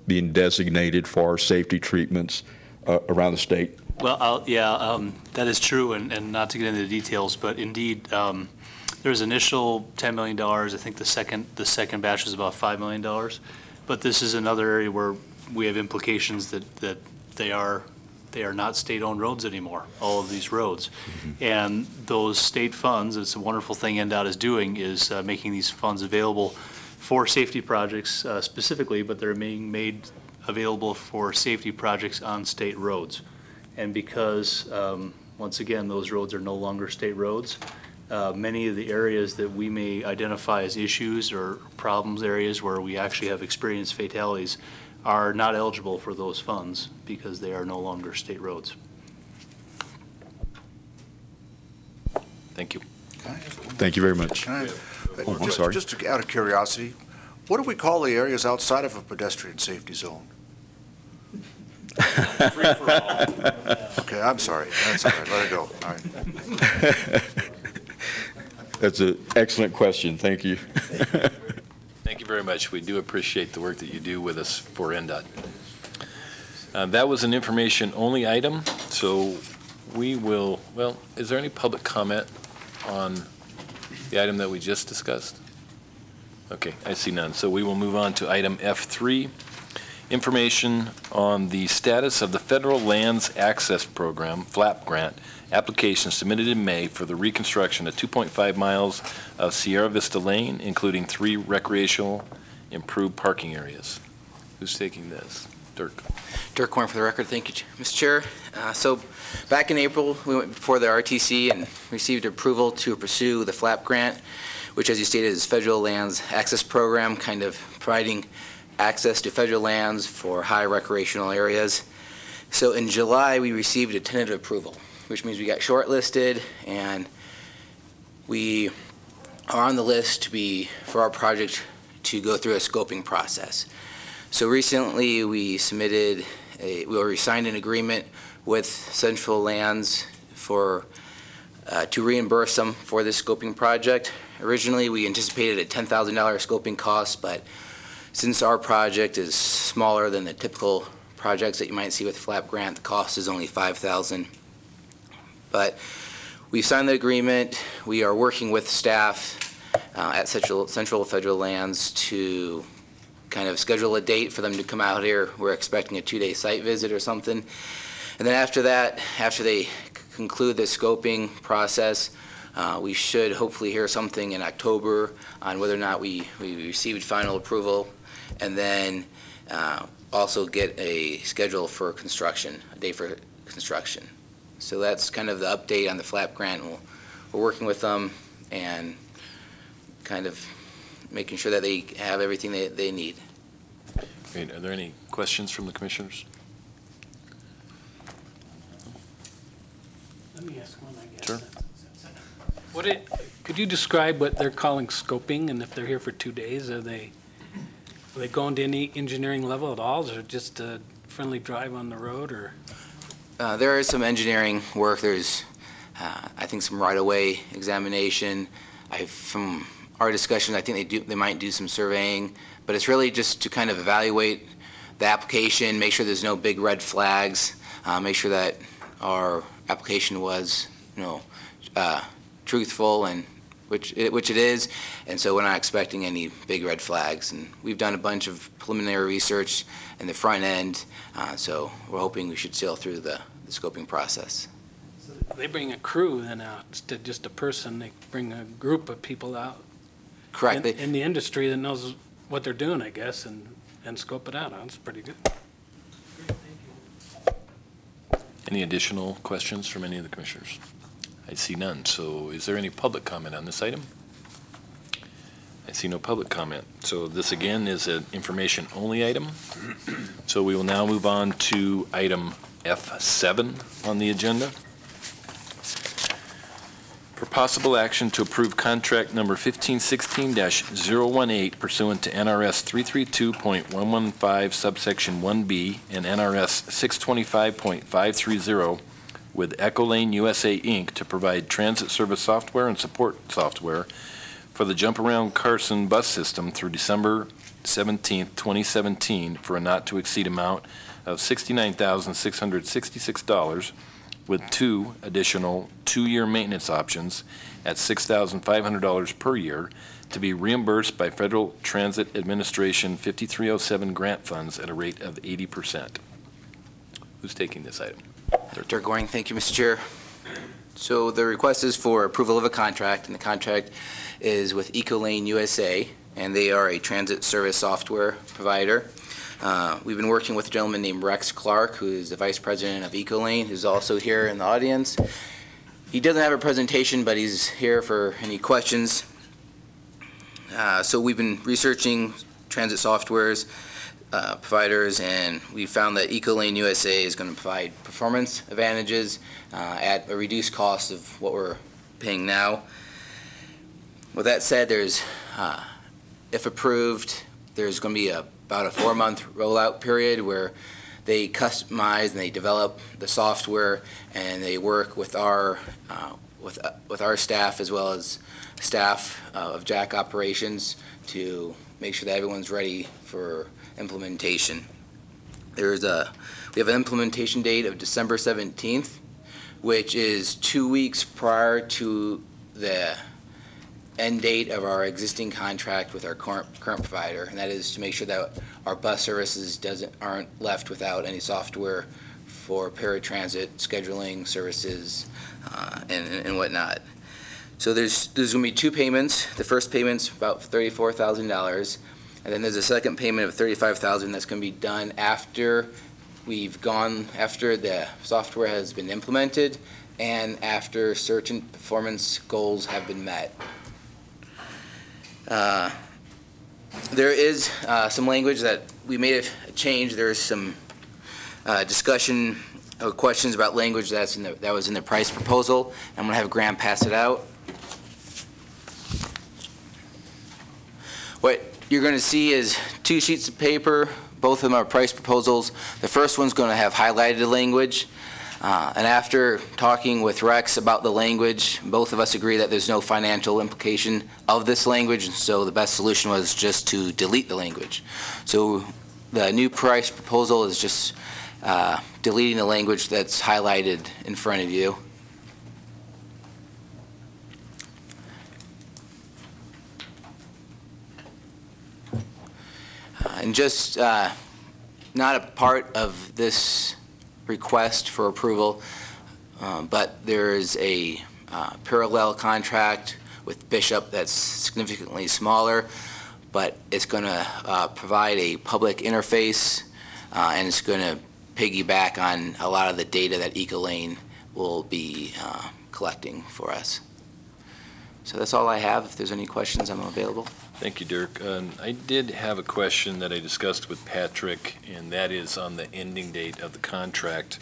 Speaker 15: being designated for safety treatments around the state.
Speaker 16: Well, that is true, and not to get into the details, but indeed, there's initial $10 million. I think the second batch was about $5 million. But this is another area where we have implications that they are not state-owned roads anymore, all of these roads. Mm-hmm. And those state funds, it's a wonderful thing NDOT is doing, is making these funds available for safety projects specifically, but they're being made available for safety projects on state roads. And because, once again, those roads are no longer state roads, many of the areas that we may identify as issues or problems areas where we actually have experienced fatalities are not eligible for those funds because they are no longer state roads.
Speaker 10: Thank you.
Speaker 15: Thank you very much.
Speaker 14: I'm
Speaker 15: sorry.
Speaker 14: Just out of curiosity, what do we call the areas outside of a pedestrian safety zone?
Speaker 4: Free for all.
Speaker 14: Okay, I'm sorry. That's all right. Let it go. All right.
Speaker 15: That's an excellent question. Thank you.
Speaker 10: Thank you very much. We do appreciate the work that you do with us for NDOT. That was an information-only item, so we will, well, is there any public comment on the item that we just discussed? Okay, I see none. So we will move on to item F3, information on the status of the Federal Lands Access Program, FLAP grant, application submitted in May for the reconstruction of 2.5 miles of Sierra Vista Lane, including 3 recreational improved parking areas. Who's taking this? Dirk.
Speaker 17: Dirk Horn for the record. Thank you, Mr. Chair. So back in April, we went before the RTC and received approval to pursue the FLAP grant, which, as you stated, is Federal Lands Access Program, kind of providing access to federal lands for high recreational areas. So in July, we received a tentative approval. which means we got shortlisted, and we are on the list for our project to go through a scoping process. So recently we signed an agreement with Central Lands to reimburse them for this scoping project. Originally we anticipated a $10,000 scoping cost, but since our project is smaller than the typical projects that you might see with a FLAP grant, the cost is only $5,000. But we've signed the agreement. We are working with staff at Central Federal Lands to kind of schedule a date for them to come out here. We're expecting a 2-day site visit or something. And then after that, after they conclude the scoping process, we should hopefully hear something in October on whether or not we received final approval, and then also get a schedule for construction, a day for construction. So that's kind of the update on the FLAP grant. We're working with them and kind of making sure that they have everything they need.
Speaker 10: Great. Are there any questions from the commissioners?
Speaker 13: Let me ask one, I guess.
Speaker 10: Sure.
Speaker 13: Could you describe what they're calling scoping, and if they're here for 2 days, are they going to any engineering level at all, or just a friendly drive on the road, or?
Speaker 17: There is some engineering work. There's, I think, some right-of-way examination. From our discussion, I think they might do some surveying, but it's really just to kind of evaluate the application, make sure there's no big red flags, make sure that our application was, truthful, and which it is, and so we're not expecting any big red flags. And we've done a bunch of preliminary research in the front end, so we're hoping we should sail through the scoping process.
Speaker 13: So they bring a crew then out instead of just a person. They bring a group of people out.
Speaker 17: Correct.
Speaker 13: In the industry that knows what they're doing, I guess, and scope it out. That's pretty good.
Speaker 10: Any additional questions from any of the commissioners? I see none. So is there any public comment on this item? I see no public comment. So this again is an information-only item. So we will now move on to item F7 on the agenda. For possible action to approve contract number 1516-018 pursuant to NRS 332.115 subsection 1B and NRS 625.530 with Ecolane USA Inc. to provide transit service software and support software for the Jump Around Carson bus system through December 17, 2017 for a not-to-exceed amount of $69,666 with 2 additional 2-year maintenance options at $6,500 per year to be reimbursed by Federal Transit Administration 5307 grant funds at a rate of 80%. Who's taking this item?
Speaker 17: Director Goring, thank you, Mr. Chair. So the request is for approval of a contract, and the contract is with Ecolane USA, and they are a transit service software provider. We've been working with a gentleman named Rex Clark, who is the Vice President of Ecolane, who's also here in the audience. He doesn't have a presentation, but he's here for any questions. So we've been researching transit softwares, providers, and we found that Ecolane USA is going to provide performance advantages at a reduced cost of what we're paying now. With that said, there's, if approved, there's going to be about a 4-month rollout period where they customize and they develop the software, and they work with our staff as well as staff of JAC operations to make sure that everyone's ready for implementation. We have an implementation date of December 17th, which is 2 weeks prior to the end date of our existing contract with our current provider, and that is to make sure that our bus services aren't left without any software for paratransit scheduling services and whatnot. So there's going to be 2 payments. The first payment's about $34,000, and then there's a second payment of $35,000 that's going to be done after the software has been implemented and after certain performance goals have been met. There is some language that we made a change. There is some discussion questions about language that was in the price proposal. I'm going to have Graham pass it out. What you're going to see is 2 sheets of paper. Both of them are price proposals. The first one's going to have highlighted language. And after talking with Rex about the language, both of us agree that there's no financial implication of this language, so the best solution was just to delete the language. So the new price proposal is just deleting the language that's highlighted in front of you. And just not a part of this request for approval, but there is a parallel contract with Bishop that's significantly smaller, but it's going to provide a public interface, and it's going to piggyback on a lot of the data that Ecolane will be collecting for us. So that's all I have. If there's any questions, I'm available.
Speaker 10: Thank you, Dirk. I did have a question that I discussed with Patrick, and that is on the ending date of the contract.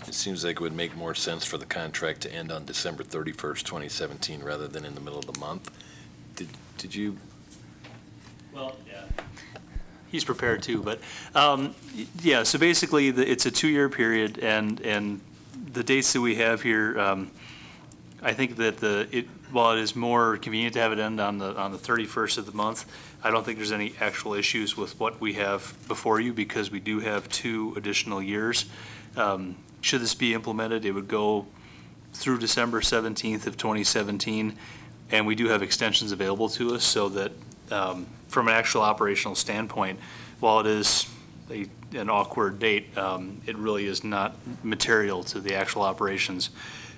Speaker 10: It seems like it would make more sense for the contract to end on December 31st, 2017, rather than in the middle of the month. Did you?
Speaker 16: Well, yeah. He's prepared too, but yeah. So basically, it's a 2-year period, and the dates that we have here, I think that while it is more convenient to have it end on the 31st of the month, I don't think there's any actual issues with what we have before you, because we do have 2 additional years. Should this be implemented, it would go through December 17th of 2017, and we do have extensions available to us, so that from an actual operational standpoint, while it is an awkward date, it really is not material to the actual operations,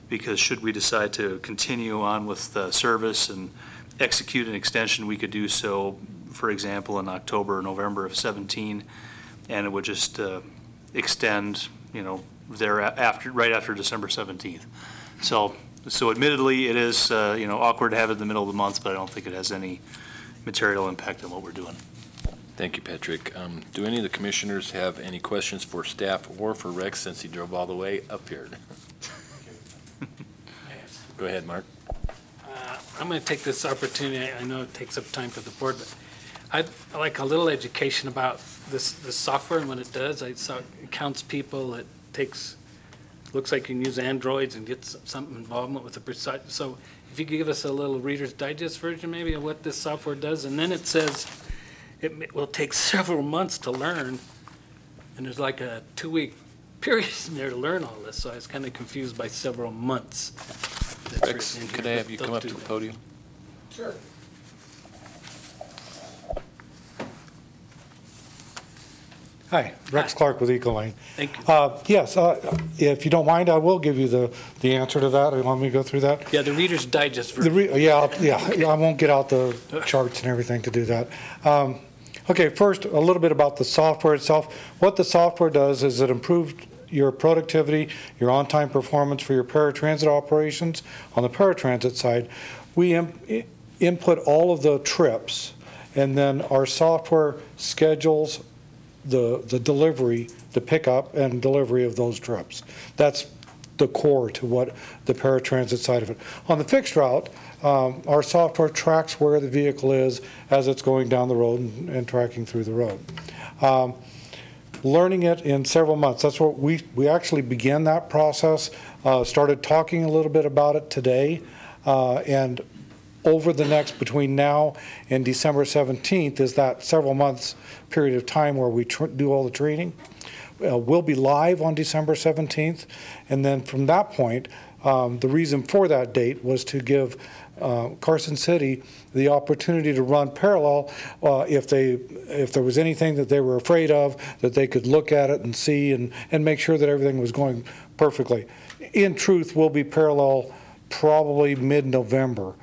Speaker 16: because should we decide to continue on with the service and execute an extension, we could do so, for example, in October or November of 17, and it would just extend, right after December 17th. So admittedly, it is awkward to have it in the middle of the month, but I don't think it has any material impact on what we're doing.
Speaker 10: Thank you, Patrick. Do any of the commissioners have any questions for staff or for Rex, since he drove all the way up here? Go ahead, Mark.
Speaker 13: I'm going to take this opportunity. I know it takes up time for the board, but I'd like a little education about this software and what it does. I saw it counts people. It looks like you can use Androids and get some involvement with the precise. So if you could give us a little Reader's Digest version maybe of what this software does. And then it says it will take several months to learn, and there's like a 2-week period in there to learn all this. So I was kind of confused by several months.
Speaker 10: Rex, could I have you come up to the podium?
Speaker 3: Sure.
Speaker 18: Hi, Rex Clark with Ecolane.
Speaker 13: Thank you.
Speaker 18: Yes, if you don't mind, I will give you the answer to that. You want me to go through that?
Speaker 13: Yeah, the Reader's Digest version.
Speaker 18: Yeah, I won't get out the charts and everything to do that. Okay, first, a little bit about the software itself. What the software does is it improves your productivity, your on-time performance for your paratransit operations. On the paratransit side, we input all of the trips, and then our software schedules the delivery, the pickup and delivery of those trips. That's the core to what the paratransit side of it. On the fixed route, our software tracks where the vehicle is as it's going down the road and tracking through the road. Learning it in several months. That's what we actually began that process, started talking a little bit about it today, and over the next, between now and December 17th, is that several months period of time where we do all the training. We'll be live on December 17th, and then from that point, the reason for that date was to give Carson City the opportunity to run parallel if there was anything that they were afraid of, that they could look at it and see and make sure that everything was going perfectly. In truth, we'll be parallel probably mid-November,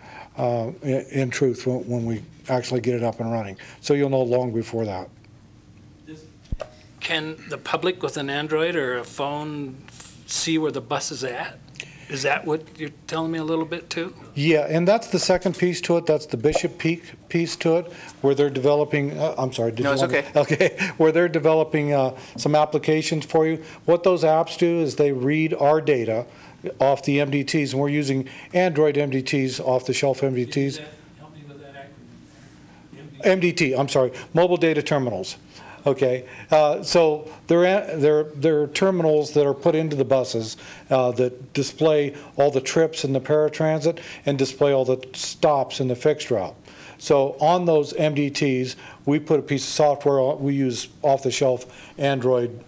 Speaker 18: in truth, when we actually get it up and running. So you'll know long before that.
Speaker 13: Can the public with an Android or a phone see where the bus is at? Is that what you're telling me a little bit too?
Speaker 18: Yeah, and that's the second piece to it. That's the Bishop Peak piece to it, where they're developing, I'm sorry.
Speaker 17: No, it's okay.
Speaker 18: Okay, where they're developing some applications for you. What those apps do is they read our data off the MDTs, and we're using Android MDTs, off-the-shelf MDTs.
Speaker 13: Help me with that acronym there.
Speaker 18: MDT, I'm sorry, mobile data terminals. Okay, so they're terminals that are put into the buses that display all the trips in the paratransit and display all the stops in the fixed route. So on those MDTs, we put a piece of software, we use off-the-shelf Android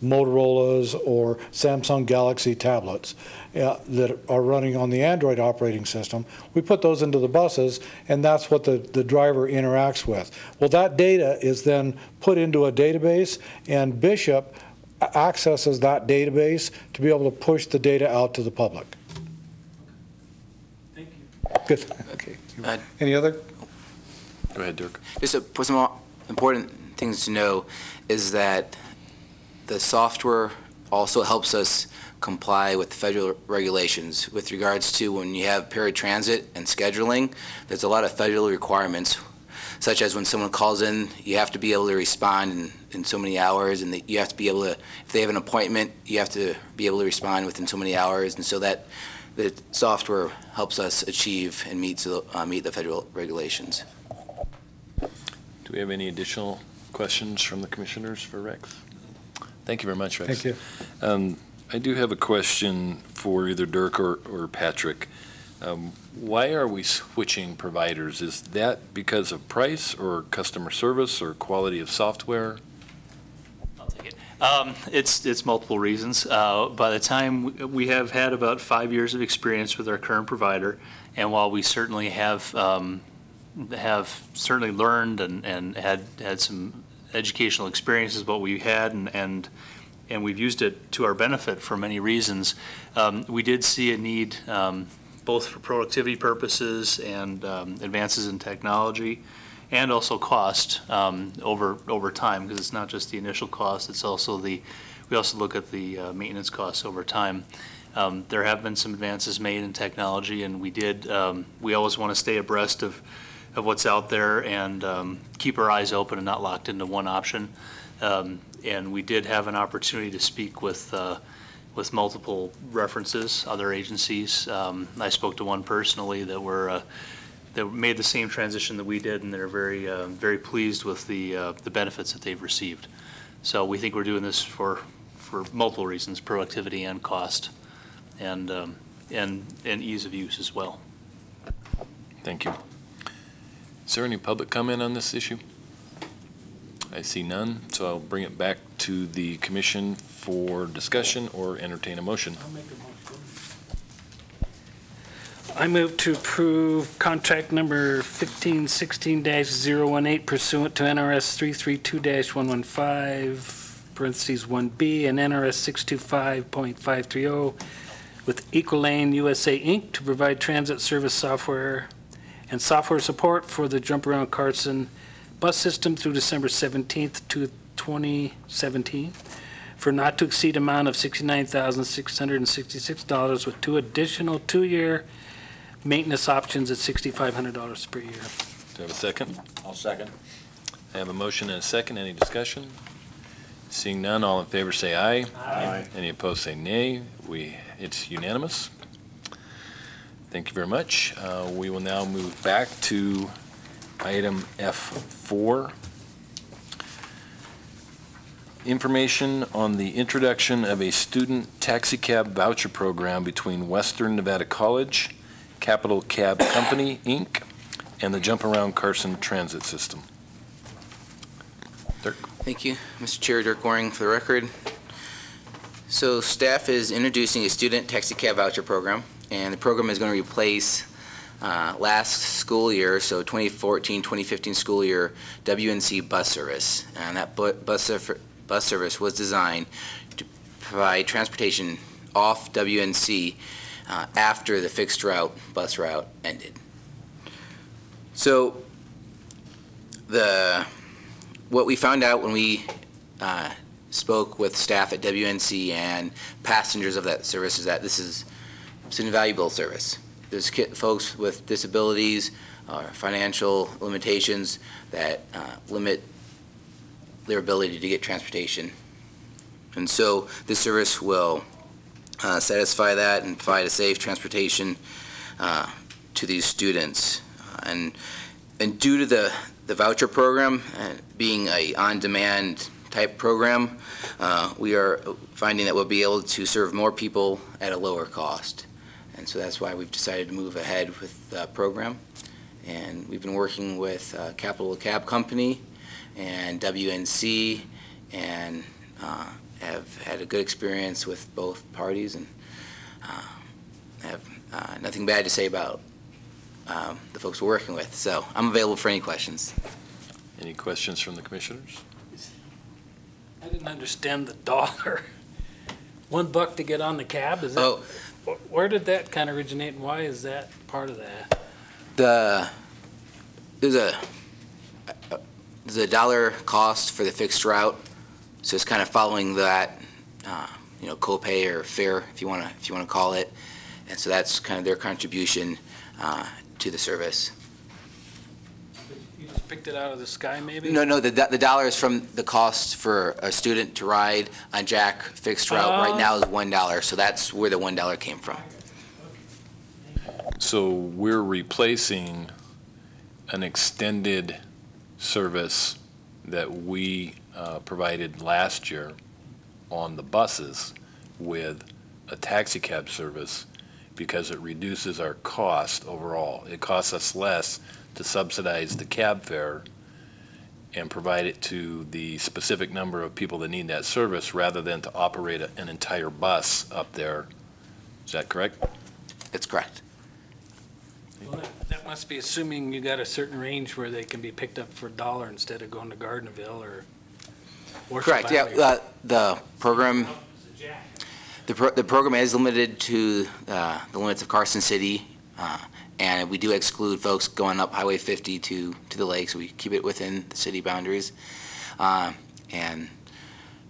Speaker 18: Motorola's or Samsung Galaxy tablets that are running on the Android operating system. We put those into the buses, and that's what the driver interacts with. Well, that data is then put into a database, and Bishop accesses that database to be able to push the data out to the public.
Speaker 13: Thank you.
Speaker 18: Good. Okay. Any other?
Speaker 6: Go ahead, Dirk.
Speaker 17: Just some important things to know is that the software also helps us comply with federal regulations with regards to when you have paratransit and scheduling. There's a lot of federal requirements, such as when someone calls in, you have to be able to respond in so many hours, and you have to be able to, if they have an appointment, you have to be able to respond within so many hours, and so that the software helps us achieve and meet the federal regulations.
Speaker 10: Do we have any additional questions from the commissioners for Rex? Thank you very much, Rex.
Speaker 18: Thank you.
Speaker 10: I do have a question for either Dirk or Patrick. Why are we switching providers? Is that because of price or customer service or quality of software?
Speaker 16: I'll take it. It's multiple reasons. By the time we have had about 5 years of experience with our current provider, and while we certainly have certainly learned and had some educational experiences, what we had, and we've used it to our benefit for many reasons. We did see a need both for productivity purposes and advances in technology, and also cost over time, because it's not just the initial cost, it's also we also look at the maintenance costs over time. There have been some advances made in technology, and we always want to stay abreast of what's out there and keep our eyes open and not locked into one option. And we did have an opportunity to speak with multiple references, other agencies. I spoke to one personally that made the same transition that we did, and they're very pleased with the benefits that they've received. So we think we're doing this for multiple reasons: productivity and cost, and ease of use as well.
Speaker 10: Thank you. Is there any public comment on this issue? I see none, so I'll bring it back to the commission for discussion or entertain a motion.
Speaker 13: I'll make a motion. I move to approve contract number 1516-018 pursuant to NRS 332-115, parentheses 1B, and NRS 625.530 with Ecolane USA Inc. to provide transit service software and software support for the Jump Around Carson bus system through December 17th, 2017, for not to exceed amount of $69,666 with 2 additional 2-year maintenance options at $6,500 per year.
Speaker 10: Do I have a second?
Speaker 6: I'll second.
Speaker 10: I have a motion and a second. Any discussion? Seeing none, all in favor say aye.
Speaker 6: Aye.
Speaker 10: Any opposed say nay. It's unanimous. Thank you very much. We will now move back to item F4. Information on the introduction of a student taxi cab voucher program between Western Nevada College, Capital Cab Company, Inc., and the Jump Around Carson Transit System. Dirk.
Speaker 17: Thank you, Mr. Chair. Dirk Waring for the record. So staff is introducing a student taxi cab voucher program, and the program is going to replace last school year, so 2014-2015 school year, WNC bus service. And that bus service was designed to provide transportation off WNC after the fixed route bus route ended. So what we found out when we spoke with staff at WNC and passengers of that service is that it's an invaluable service. There's folks with disabilities or financial limitations that limit their ability to get transportation. And so this service will satisfy that and provide a safe transportation to these students. And due to the voucher program being a on-demand type program, we are finding that we'll be able to serve more people at a lower cost. And so that's why we've decided to move ahead with the program. And we've been working with Capital Cab Company and WNC, and have had a good experience with both parties, and have nothing bad to say about the folks we're working with. So I'm available for any questions.
Speaker 10: Any questions from the commissioners?
Speaker 13: I didn't understand the dollar. $1 to get on the cab, is that?
Speaker 17: Oh.
Speaker 13: Where did that kind of originate, and why is that part of that?
Speaker 17: There's a dollar cost for the fixed route, so it's kind of following that, copay or fare, if you want to call it, and so that's kind of their contribution to the service.
Speaker 13: You just picked it out of the sky, maybe?
Speaker 17: No, the dollar is from the cost for a student to ride on Jack fixed route. Right now is $1, so that's where the $1 came from.
Speaker 10: So we're replacing an extended service that we provided last year on the buses with a taxi cab service because it reduces our cost overall. It costs us less to subsidize the cab fare and provide it to the specific number of people that need that service rather than to operate an entire bus up there. Is that correct?
Speaker 17: That's correct.
Speaker 13: Well, that must be assuming you got a certain range where they can be picked up for $1 instead of going to Gardnerville or
Speaker 17: Correct, yeah. The program is limited to the limits of Carson City, and we do exclude folks going up Highway 50 to the lake, so we keep it within the city boundaries. And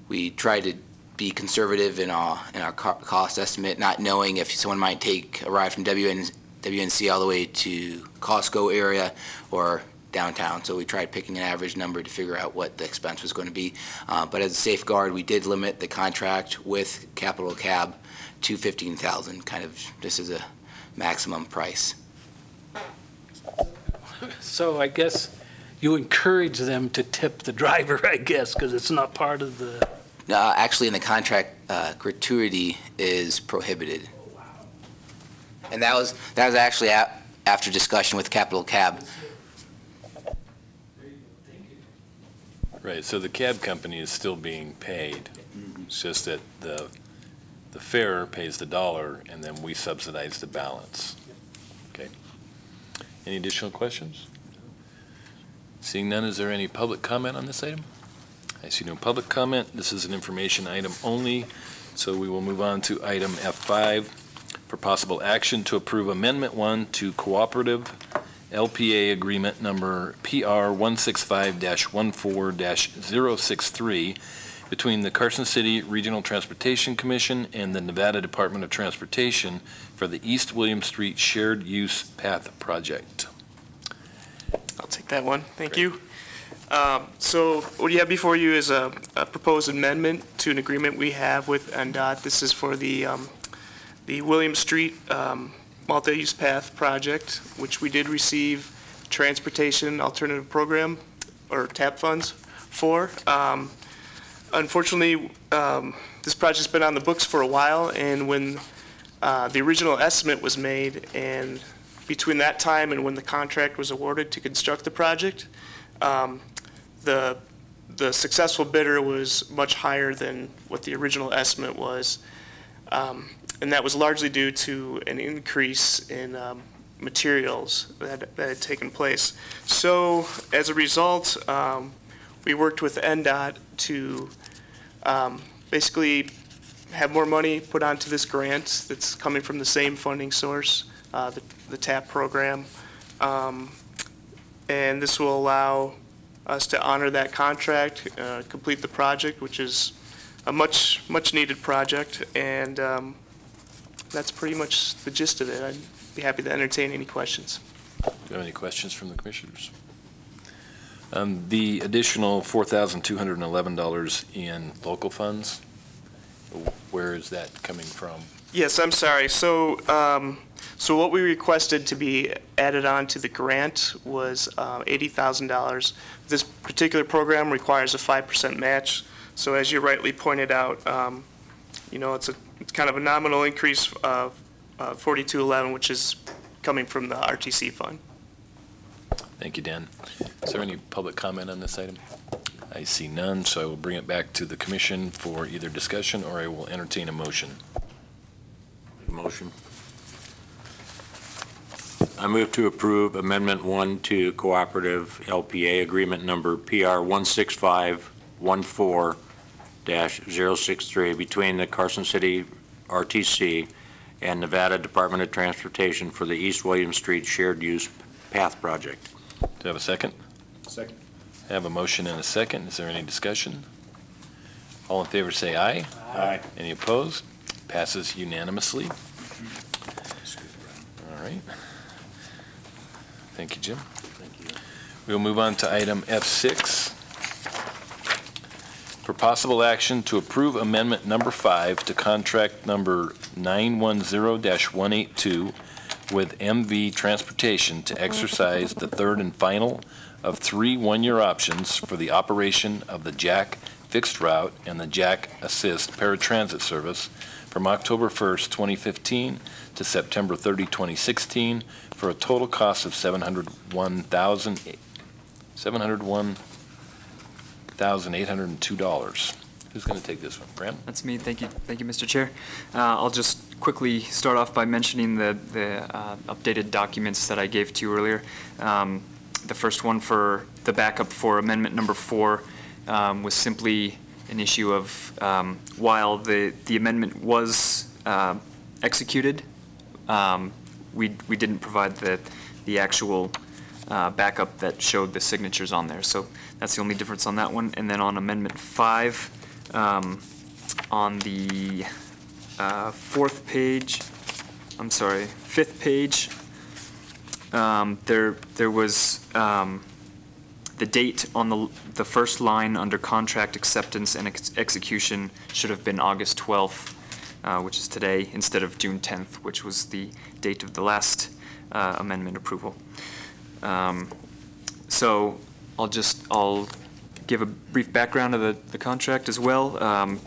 Speaker 17: we try to be conservative in our cost estimate, not knowing if someone might take a ride from WNC all the way to Costco area or downtown. So we tried picking an average number to figure out what the expense was going to be. But as a safeguard, we did limit the contract with Capital Cab to $15,000, kind of just as a maximum price.
Speaker 13: So I guess you encourage them to tip the driver, I guess, because it's not part of the...
Speaker 17: Actually, in the contract, gratuity is prohibited. And that was actually after discussion with Capital Cab.
Speaker 10: Right, so the cab company is still being paid. It's just that the fare pays the $1 and then we subsidize the balance. Okay. Any additional questions? Seeing none, is there any public comment on this item? I see no public comment. This is an information item only, so we will move on to item F5 for possible action to approve Amendment 1 to Cooperative LPA Agreement Number PR 165-14-063 between the Carson City Regional Transportation Commission and the Nevada Department of Transportation for the East William Street Shared Use Path Project.
Speaker 7: I'll take that one. Thank you. So what you have before you is a proposed amendment to an agreement we have with NDOT. This is for the William Street Multi-Use Path Project, which we did receive Transportation Alternative Program, or TAP funds, for. Unfortunately, this project's been on the books for a while, and when the original estimate was made, and between that time and when the contract was awarded to construct the project, the successful bidder was much higher than what the original estimate was. And that was largely due to an increase in materials that had taken place. So as a result, we worked with NDOT to basically have more money put onto this grant that's coming from the same funding source, the TAP program. And this will allow us to honor that contract, complete the project, which is a much needed project, and that's pretty much the gist of it. I'd be happy to entertain any questions.
Speaker 10: Do you have any questions from the commissioners? The additional $4,211 in local funds, where is that coming from?
Speaker 7: Yes, I'm sorry. So what we requested to be added on to the grant was $80,000. This particular program requires a 5% match. So as you rightly pointed out, it's kind of a nominal increase of 4211, which is coming from the RTC fund.
Speaker 10: Thank you, Dan. Is there any public comment on this item? I see none, so I will bring it back to the commission for either discussion or I will entertain a motion.
Speaker 6: Motion. I move to approve Amendment 1 to Cooperative LPA Agreement Number PR 16514-063 between the Carson City RTC and Nevada Department of Transportation for the East William Street Shared Use Path Project.
Speaker 10: Do I have a second?
Speaker 2: Second.
Speaker 10: I have a motion and a second. Is there any discussion? All in favor say aye.
Speaker 2: Aye.
Speaker 10: Any opposed? Passes unanimously. All right. Thank you, Jim. Thank you. We'll move on to item F6. For possible action to approve amendment number 5 to contract number 910-182 with MV Transportation to exercise the third and final of 3 one-year options for the operation of the Jack Fixed Route and the Jack Assist Paratransit Service from October 1st, 2015 to September 30, 2016 for a total cost of $701,802. Who's going to take this one? Graham?
Speaker 9: That's me. Thank you, Mr. Chair. I'll just quickly start off by mentioning the updated documents that I gave to you earlier. The first one for the backup for amendment number 4 was simply an issue of while the amendment was executed, we didn't provide the actual backup that showed the signatures on there. So that's the only difference on that one. And then on amendment 5, on the fifth page, there was the date on the first line under contract acceptance and execution should have been August 12th, which is today, instead of June 10th, which was the date of the last amendment approval. So I'll give a brief background of the contract as well.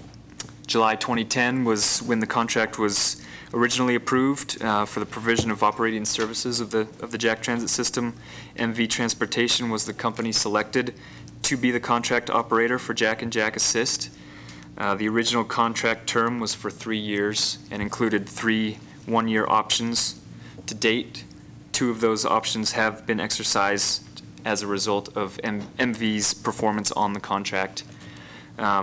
Speaker 9: July 2010 was when the contract was originally approved for the provision of operating services of the Jack Transit System. MV Transportation was the company selected to be the contract operator for Jack and Jack Assist. The original contract term was for 3 years and included 3 one-year options. To date, 2 of those options have been exercised as a result of MV's performance on the contract.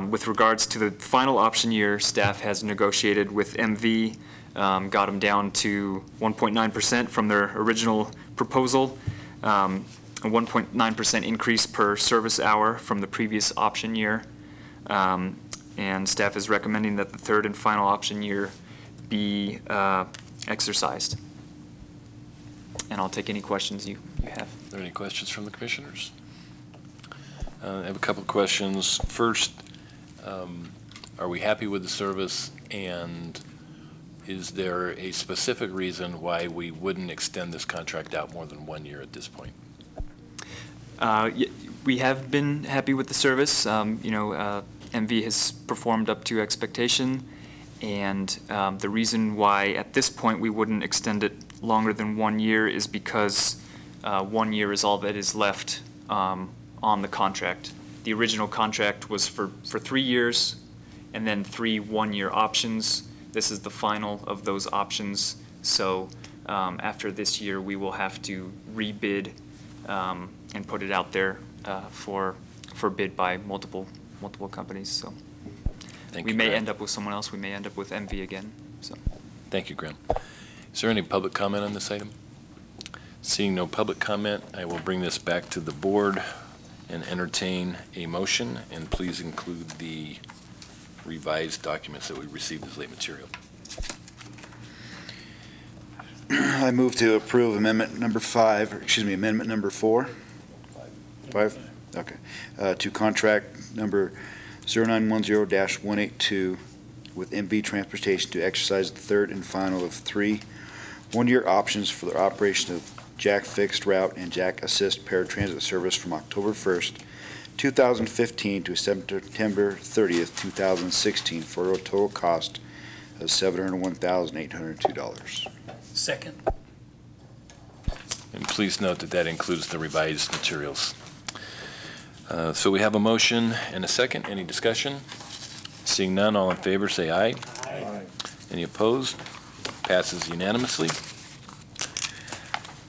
Speaker 9: With regards to the final option year, staff has negotiated with MV, got them down to 1.9% from their original proposal, a 1.9% increase per service hour from the previous option year. And staff is recommending that the third and final option year be exercised. And I'll take any questions you have.
Speaker 10: Are there any questions from the commissioners? I have a couple of questions. First, are we happy with the service, and is there a specific reason why we wouldn't extend this contract out more than 1 year at this point?
Speaker 9: We have been happy with the service. MV has performed up to expectation, and the reason why at this point we wouldn't extend it longer than 1 year is because 1 year is all that is left on the contract. The original contract was for 3 years and then 3 one-year options. This is the final of those options. So after this year, we will have to rebid and put it out there for bid by multiple companies. So we may end up with someone else. We may end up with MV again. So
Speaker 10: thank you, Graham. Is there any public comment on this item? Seeing no public comment, I will bring this back to the board and entertain a motion, and please include the revised documents that we received as late material.
Speaker 12: I move to approve amendment number 5, or excuse me, amendment number 4. 5? Okay. To contract number 0910-182 with MB Transportation to exercise the third and final of 3 one-year options for the operation of Jack Fixed Route and Jack Assist Paratransit service from October 1st, 2015 to September 30th, 2016 for a total cost of $701,802.
Speaker 13: Second.
Speaker 10: And please note that that includes the revised materials. So we have a motion and a second. Any discussion? Seeing none, all in favor say aye.
Speaker 13: Aye.
Speaker 10: Any opposed? Passes unanimously.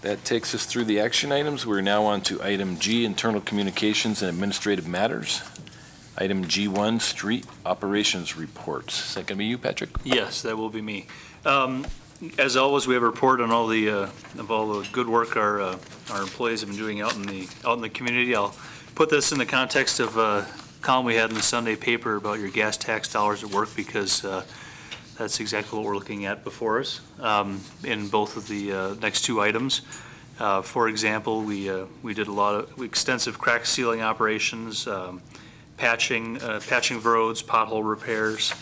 Speaker 10: That takes us through the action items. We're now on to item G, internal communications and administrative matters. Item G1, street operations reports. Is that going to be you, Patrick?
Speaker 16: Yes, that will be me. As always, we have a report on all the good work our employees have been doing out in the community. I'll put this in the context of a column we had in the Sunday paper about your gas tax dollars at work, because that's exactly what we're looking at before us in both of the next 2 items. For example, we did a lot of extensive crack sealing operations, patching roads, pothole repairs.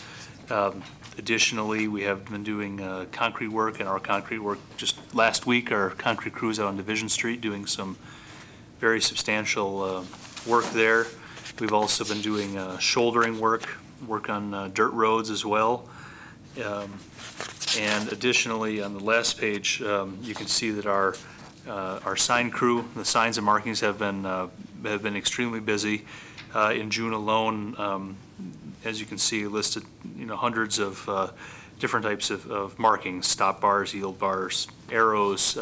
Speaker 16: Additionally, we have been doing concrete work, and our concrete work just last week, our concrete crews out on Division Street doing some very substantial work there. We've also been doing shouldering work on dirt roads as well. And additionally, on the last page, you can see that our sign crew, the signs and markings have been extremely busy. In June alone, as you can see, listed hundreds of different types of markings: stop bars, yield bars, arrows,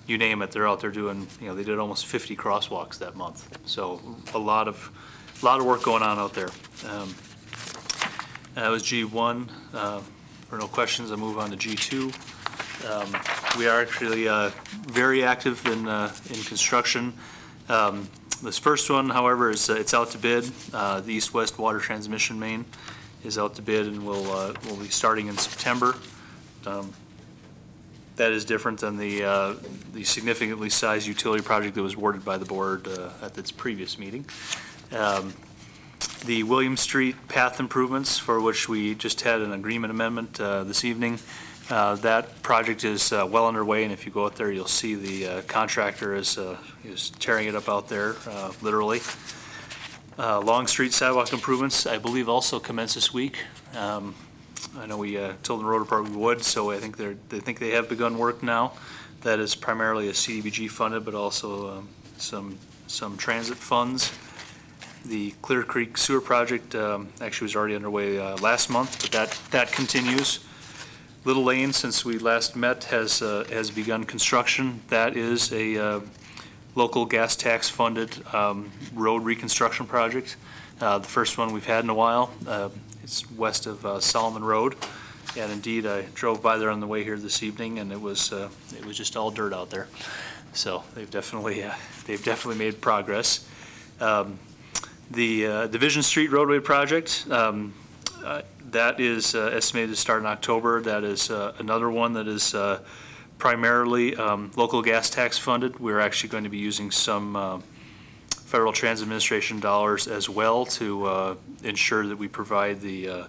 Speaker 16: you name it. They're out there doing. They did almost 50 crosswalks that month. So a lot of work going on out there. That was G1. For no questions, I move on to G2. We are actually very active in construction. This first one, however, is it's out to bid. The east-west water transmission main is out to bid, and will be starting in September. That is different than the significantly sized utility project that was awarded by the board at its previous meeting. The William Street path improvements, for which we just had an agreement amendment this evening, that project is well underway, and if you go out there, you'll see the contractor is tearing it up out there, literally. Long Street sidewalk improvements, I believe, also commence this week. I know we told the road department we would, so I think they think they have begun work now. That is primarily a CDBG funded, but also some transit funds. The Clear Creek Sewer Project actually was already underway last month, but that continues. Little Lane, since we last met, has begun construction. That is a local gas tax funded road reconstruction project. The first one we've had in a while. It's west of Solomon Road, and indeed I drove by there on the way here this evening, and it was just all dirt out there. So they've definitely made progress. The Division Street roadway project, that is estimated to start in October. That is another one that is primarily local gas tax funded. We're actually going to be using some Federal Transit Administration dollars as well to ensure that we provide the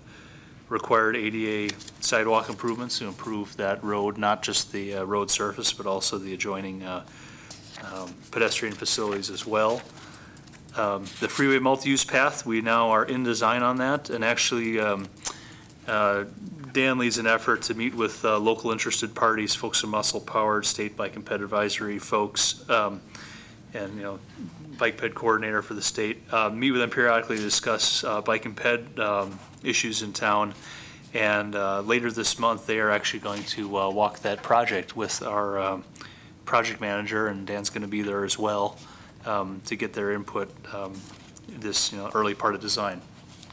Speaker 16: required ADA sidewalk improvements to improve that road, not just the road surface, but also the adjoining pedestrian facilities as well. The freeway multi-use path, we now are in design on that, and actually Dan leads an effort to meet with local interested parties, folks from Muscle Powered, State Bike and Ped Advisory folks, and bike ped coordinator for the state, meet with them periodically to discuss bike and ped issues in town. And later this month, they are actually going to walk that project with our project manager, and Dan's going to be there as well to get their input this early part of design.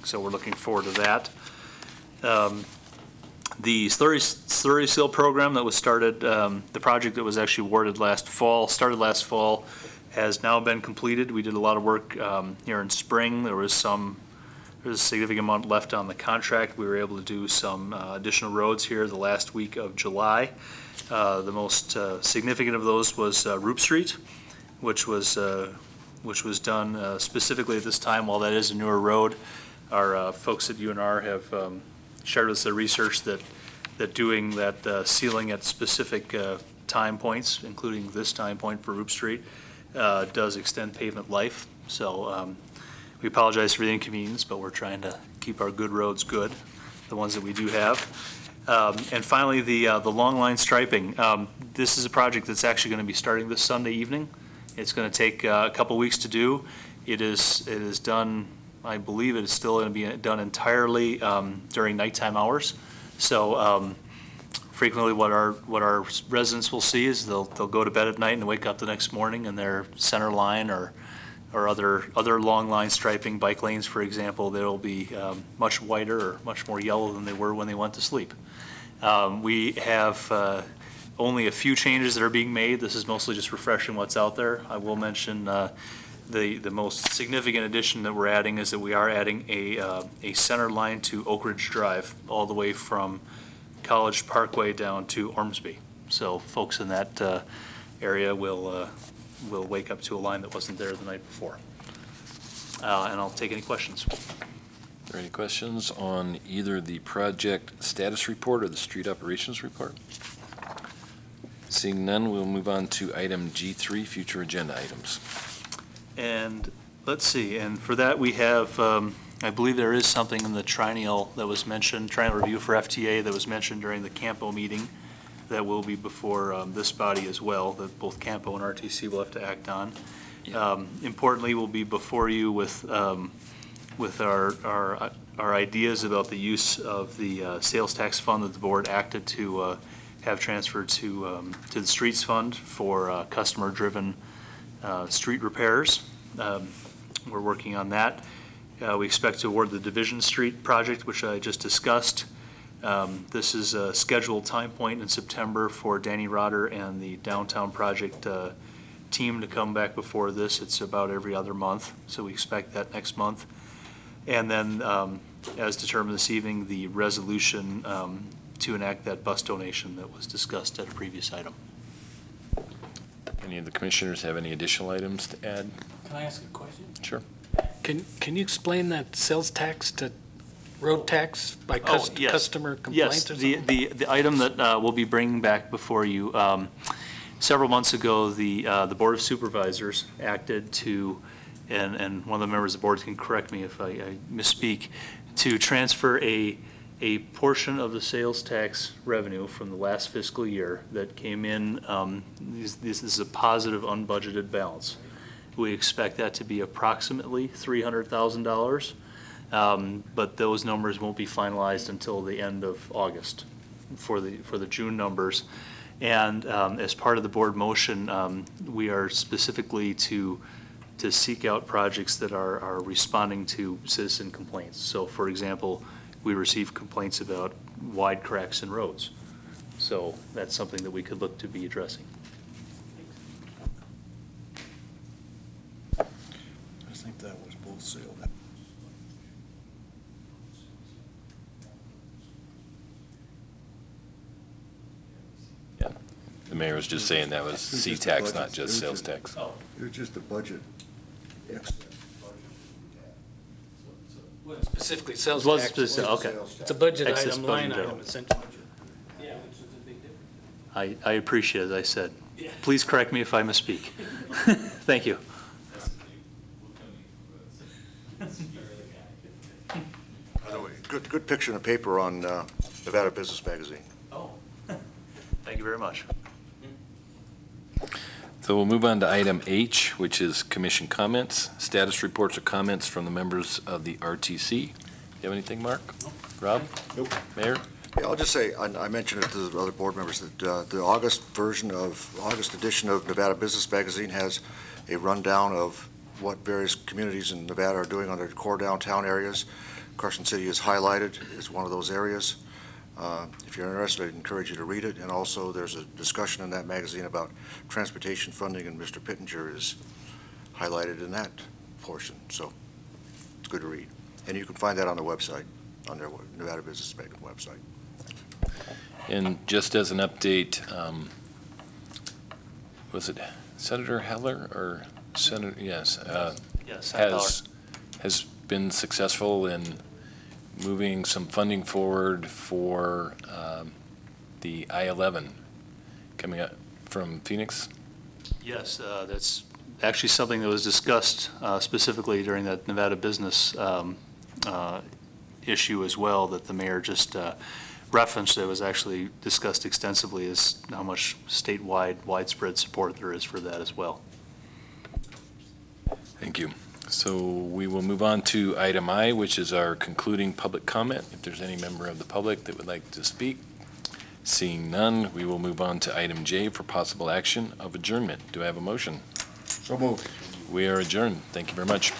Speaker 16: So we're looking forward to that. The slurry seal program that was started, the project that was actually awarded started last fall, has now been completed. We did a lot of work here in spring. There's there's a significant amount left on the contract. We were able to do some additional roads here the last week of July. The most significant of those was Roop Street, which was done specifically at this time. While that is a newer road, our folks at UNR have shared with us their research that doing that sealing at specific time points, including this time point for Roop Street, does extend pavement life. So we apologize for the inconvenience, but we're trying to keep our good roads good, the ones that we do have. And finally, the long line striping. This is a project that's actually going to be starting this Sunday evening. It's going to take a couple weeks to do. It is done, I believe it is still going to be done entirely during nighttime hours. So frequently what our residents will see is they'll go to bed at night and wake up the next morning and their center line or other long line striping, bike lanes, for example, they'll be much whiter or much more yellow than they were when they went to sleep. We have only a few changes that are being made. This is mostly just refreshing what's out there. I will mention the most significant addition that we're adding is that we are adding a center line to Oak Ridge Drive all the way from College Parkway down to Ormsby. So folks in that area will wake up to a line that wasn't there the night before. And I'll take any questions.
Speaker 10: Are there any questions on either the project status report or the street operations report? Seeing none, we'll move on to item G3, future agenda items.
Speaker 16: And let's see, and for that we have, I believe there is something in the triennial that was mentioned, triennial review for FTA that was mentioned during the CAMPO meeting that will be before this body as well, that both CAMPO and RTC will have to act on. Yeah. Importantly, we'll be before you with our ideas about the use of the sales tax fund that the board acted to have transferred to the streets fund for customer-driven street repairs. We're working on that. We expect to award the Division Street project, which I just discussed. This is a scheduled time point in September for Danny Rotter and the downtown project team to come back before this. It's about every other month, so we expect that next month. And then, as determined this evening, the resolution to enact that bus donation that was discussed at a previous item.
Speaker 10: Any of the commissioners have any additional items to add?
Speaker 13: Can I ask a question?
Speaker 10: Sure.
Speaker 13: Can you explain that sales tax to road tax by
Speaker 16: Yes.
Speaker 13: customer complaint
Speaker 16: Yes,
Speaker 13: or something?
Speaker 16: the item that we'll be bringing back before you, several months ago, the Board of Supervisors acted to, and one of the members of the board can correct me if I misspeak, to transfer a portion of the sales tax revenue from the last fiscal year that came in, this is a positive unbudgeted balance. We expect that to be approximately $300,000, but those numbers won't be finalized until the end of August for the June numbers. And as part of the board motion, we are specifically to seek out projects that are responding to citizen complaints. So, for example, we receive complaints about wide cracks in roads. So that's something that we could look to be addressing.
Speaker 14: I think that was both sealed.
Speaker 10: Yeah. The mayor was just saying that was C-tax, not just sales tax.
Speaker 14: It was just the budget.
Speaker 13: Specifically sales
Speaker 16: Was
Speaker 13: tax.
Speaker 16: specific, okay.
Speaker 13: It's a budget
Speaker 16: Excess
Speaker 13: item, line
Speaker 16: budget
Speaker 13: item,
Speaker 16: item.
Speaker 13: essentially. Yeah, which is a big difference.
Speaker 16: I appreciate it, as I said.
Speaker 13: Yeah.
Speaker 16: Please correct me if I misspeak. Thank you.
Speaker 14: By the way, good picture in the paper on Nevada Business Magazine.
Speaker 16: Oh, thank you very much.
Speaker 10: So we'll move on to item H, which is commission comments, status reports or comments from the members of the RTC. You have anything, Mark? Rob?
Speaker 14: Nope.
Speaker 10: Mayor?
Speaker 14: Yeah, I'll just say, I mentioned it to the other board members, that the August edition of Nevada Business Magazine has a rundown of what various communities in Nevada are doing on their core downtown areas. Carson City is highlighted as one of those areas. If you're interested, I'd encourage you to read it. And also, there's a discussion in that magazine about transportation funding, and Mr. Pittenger is highlighted in that portion. So it's good to read. And you can find that on the website, on their Nevada Business Meeting website.
Speaker 10: And just as an update, was it Senator Heller or Senator, yes,
Speaker 16: Yes,
Speaker 10: has been successful in moving some funding forward for the I-11 coming up from Phoenix?
Speaker 16: Yes, that's actually something that was discussed specifically during that Nevada business issue as well, that the mayor just referenced. That was actually discussed extensively, is how much statewide widespread support there is for that as well.
Speaker 10: Thank you. So we will move on to item I, which is our concluding public comment. If there's any member of the public that would like to speak, seeing none, we will move on to item J for possible action of adjournment. Do I have a motion?
Speaker 14: So moved.
Speaker 10: We are adjourned. Thank you very much.